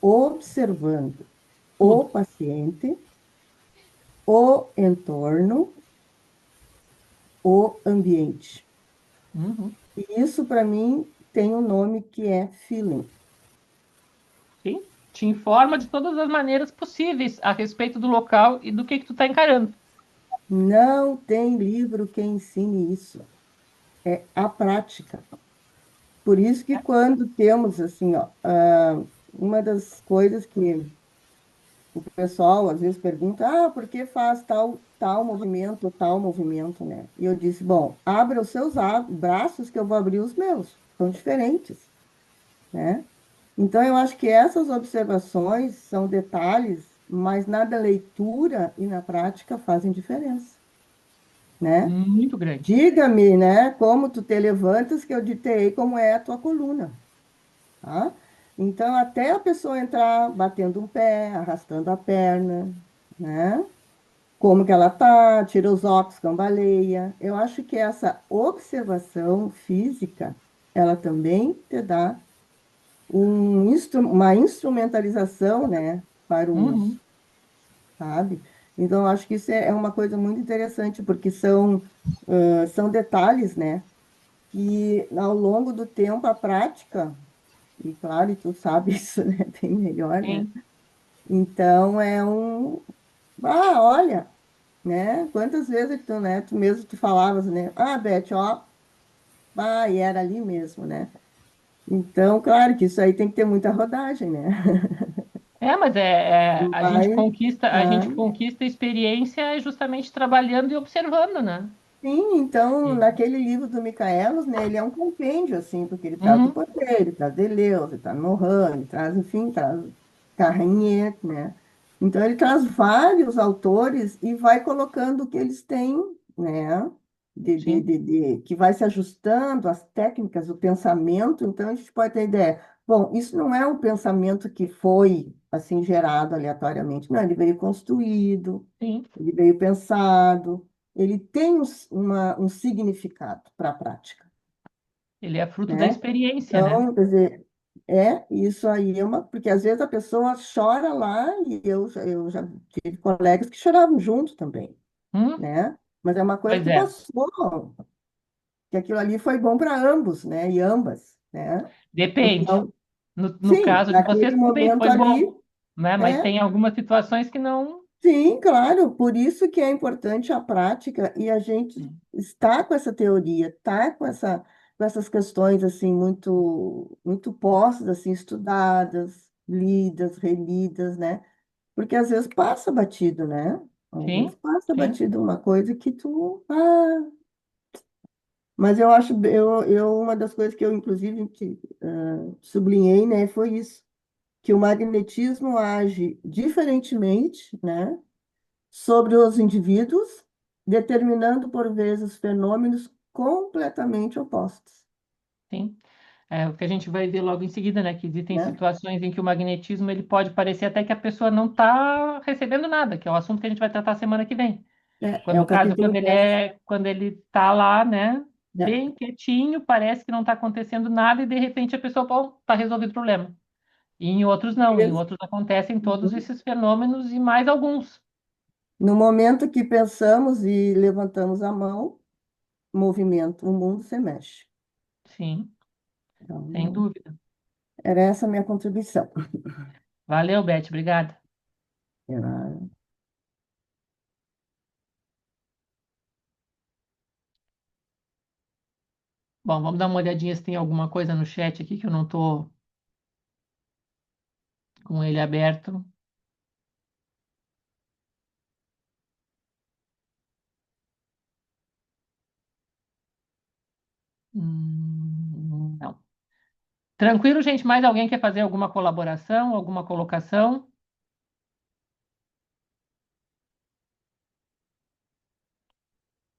observando o Tudo. paciente, o entorno, o ambiente. Uhum. E isso, para mim, tem um nome que é feeling. Sim. Te informa de todas as maneiras possíveis a respeito do local e do que tu está encarando. Não tem livro que ensine isso. É a prática. Por isso que quando temos, assim, ó, uma das coisas que o pessoal às vezes pergunta, por que faz tal movimento, né? E eu disse, bom, abra os seus braços que eu vou abrir os meus. São diferentes, né? Então, eu acho que essas observações são detalhes, mas na da leitura e na prática fazem diferença, né? Muito grande. Diga-me, né, como tu te levantas, que eu ditei como é a tua coluna, tá? Então, até a pessoa entrar batendo um pé, arrastando a perna, né? Como que ela tá, tira os óculos, cambaleia. Eu acho que essa observação física, ela também te dá uma instrumentalização, né, para o Uhum. uso, sabe? Então, eu acho que isso é uma coisa muito interessante, porque são detalhes, né, que ao longo do tempo, a prática, e claro, e tu sabe isso, né, bem melhor, né? Sim. Então, olha, né, quantas vezes tu, né, tu mesmo tu falavas, né, Beth, ó, e era ali mesmo, né? Então, claro que isso aí tem que ter muita rodagem, né? Mas Mas, a gente conquista experiência justamente trabalhando e observando, né? sim, então, Sim. naquele livro do Micaelos, né, ele é um compêndio, assim, porque ele traz do Uhum. Potter, ele traz Deleuze, ele traz Morin, ele traz, enfim, traz Carrenier, né? Então, ele traz vários autores e vai colocando o que eles têm, né? Sim, Que vai se ajustando às técnicas, o pensamento. Então, a gente pode ter ideia. Bom, isso não é um pensamento que foi, assim, gerado aleatoriamente. Não, ele veio construído, sim. ele veio pensado, ele tem um significado para a prática, Ele é fruto da né? experiência, né? Então, quer dizer, isso aí porque às vezes a pessoa chora lá, e eu já tive colegas que choravam junto também, Hum, né? Mas é uma coisa pois que é. passou, que aquilo ali foi bom para ambos, né? E ambas, né? Depende. Então, No sim, caso de vocês naquele também momento foi ali, bom, né? Mas é, tem algumas situações que não. sim, claro, por isso que é importante a prática e a gente está com essa teoria, tá com essas questões assim muito postas, assim estudadas, lidas, relidas, né? Porque às vezes passa batido, né? Às vezes Sim, passa sim. batido uma coisa que mas eu acho, uma das coisas que eu inclusive sublinhei, né, foi isso, que o magnetismo age diferentemente, né? Sobre os indivíduos, determinando por vezes fenômenos completamente opostos, Sim. É o que a gente vai ver logo em seguida, né? Que existem né? situações em que o magnetismo ele pode parecer até que a pessoa não está recebendo nada, que é o assunto que a gente vai tratar semana que vem. É Quando, o no caso, capítulo 10, quando ele tá lá, né, né? bem quietinho, parece que não está acontecendo nada e de repente a pessoa, bom, tá resolvido o problema. E em outros não, em Eles- outros acontecem todos esses fenômenos e mais alguns. No momento que pensamos e levantamos a mão, movimento, o mundo se mexe. Sim, sem Então, dúvida. era essa a minha contribuição. Valeu, Beth, obrigada. Era- Bom, vamos dar uma olhadinha se tem alguma coisa no chat aqui que eu não estou com ele aberto. Não. Tranquilo, gente? Mais alguém quer fazer alguma colaboração, alguma colocação?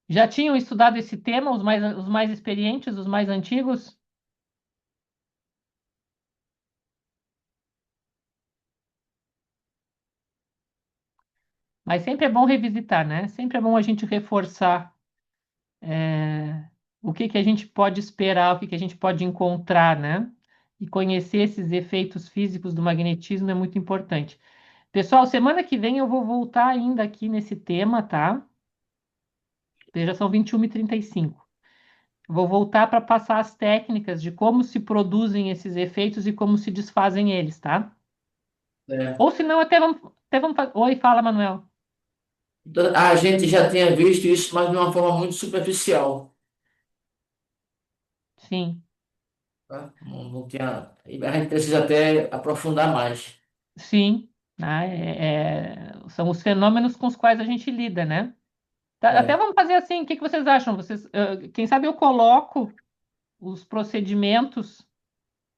Já tinham estudado esse tema, os mais experientes, os mais antigos? Mas sempre é bom revisitar, né? Sempre é bom a gente reforçar o que que a gente pode esperar, o que que a gente pode encontrar, né? E conhecer esses efeitos físicos do magnetismo é muito importante. Pessoal, semana que vem eu vou voltar ainda aqui nesse tema, tá? Já são 21h35. Vou voltar para passar as técnicas de como se produzem esses efeitos e como se desfazem eles, tá? É. Ou se não, até vamos. Oi, fala, Manuel. Então, a gente já tinha visto isso, mas de uma forma muito superficial, Sim, tá? Não tinha, e a gente precisa até aprofundar mais. sim. Né? São os fenômenos com os quais a gente lida, né? Até É. vamos fazer assim, o que que vocês acham? Quem sabe eu coloco os procedimentos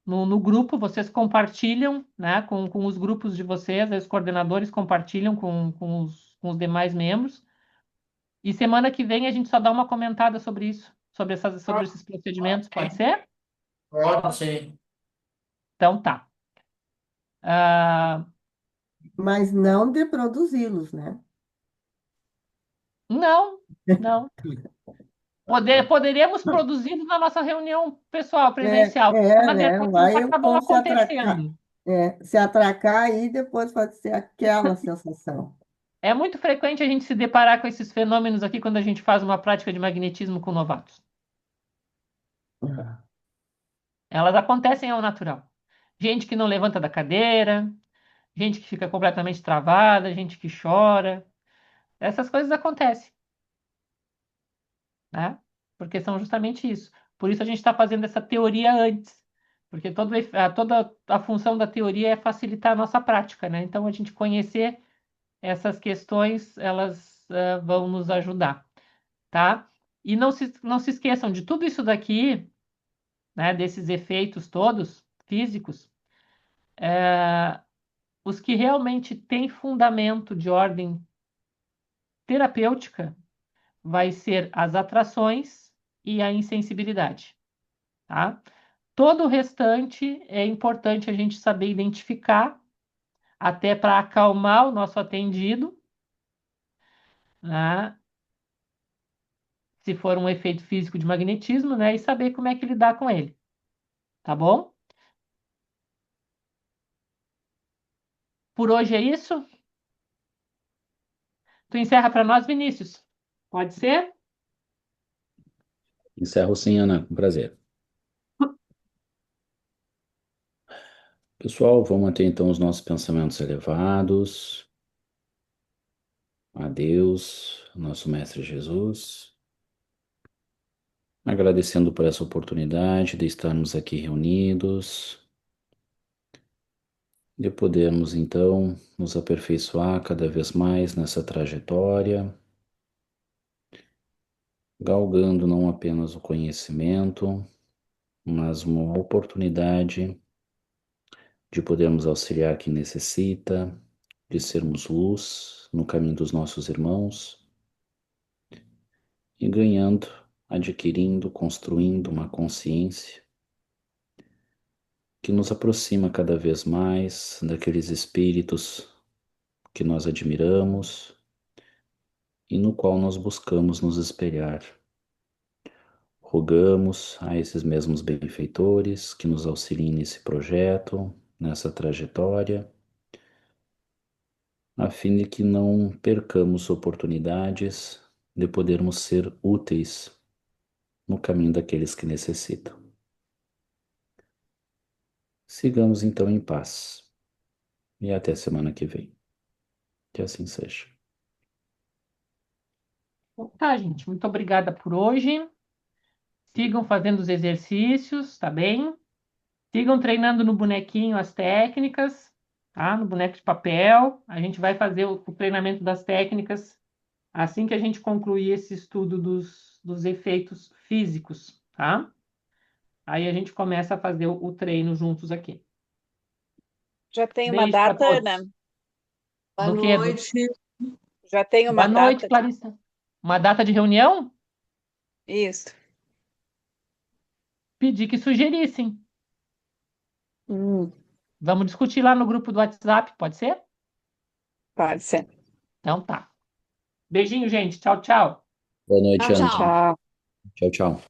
no grupo, vocês compartilham, né, com os grupos de vocês, aí os coordenadores compartilham com os demais membros. E semana que vem a gente só dá uma comentada sobre isso, sobre esses procedimentos, pode ser? Pode ser. Então tá. Ah, Mas não de produzi-los, né? não, não. Poderíamos produzir na nossa reunião pessoal, presencial. Na Né? verdade, eles Vai acabam como se atracar, acontecendo. se atracar e depois pode ser aquela sensação. É muito frequente a gente se deparar com esses fenômenos aqui quando a gente faz uma prática de magnetismo com novatos. Elas acontecem ao natural. Gente que não levanta da cadeira, gente que fica completamente travada, gente que chora. Essas coisas acontecem, né? Porque são justamente isso. Por isso a gente está fazendo essa teoria antes. Porque toda a função da teoria é facilitar a nossa prática, né? Então, a gente conhecer essas questões, elas vão nos ajudar, tá? E não se esqueçam de tudo isso daqui, né? Desses efeitos todos físicos. Os que realmente têm fundamento de ordem terapêutica vai ser as atrações e a insensibilidade, tá? Todo o restante é importante a gente saber identificar, até para acalmar o nosso atendido, né? Se for um efeito físico de magnetismo, né? E saber como é que lidar com ele, tá bom? Por hoje é isso. Tu encerra para nós, Vinícius. Pode ser? Encerro sim, Ana, com prazer. Pessoal, vamos manter então os nossos pensamentos elevados a Deus, nosso Mestre Jesus, agradecendo por essa oportunidade de estarmos aqui reunidos, de podermos então nos aperfeiçoar cada vez mais nessa trajetória, galgando não apenas o conhecimento, mas uma oportunidade de podermos auxiliar quem necessita, de sermos luz no caminho dos nossos irmãos e ganhando, adquirindo, construindo uma consciência que nos aproxima cada vez mais daqueles espíritos que nós admiramos e no qual nós buscamos nos espelhar. Rogamos a esses mesmos benfeitores que nos auxiliem nesse projeto, nessa trajetória, a fim de que não percamos oportunidades de podermos ser úteis no caminho daqueles que necessitam. Sigamos então em paz e até semana que vem. Que assim seja. Então tá, gente. Muito obrigada por hoje. Sigam fazendo os exercícios, tá bem? Sigam treinando no bonequinho as técnicas, tá? No boneco de papel. A gente vai fazer o treinamento das técnicas assim que a gente concluir esse estudo dos efeitos físicos, tá? Aí a gente começa a fazer o treino juntos aqui. Já tem uma Beijo para data, todos. Ana? Boa Do quê? noite. Já tem uma Boa noite, data? Clarissa. Uma data de reunião? Isso. Pedi que sugerissem. Hum, Vamos discutir lá no grupo do WhatsApp, pode ser? pode ser. Então tá. Beijinho, gente. Tchau, tchau. Boa noite, Ana. Tchau. Tchau, tchau.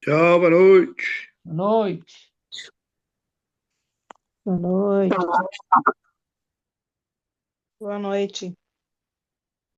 Tchau, boa noite. Boa noite. Boa noite. Boa noite.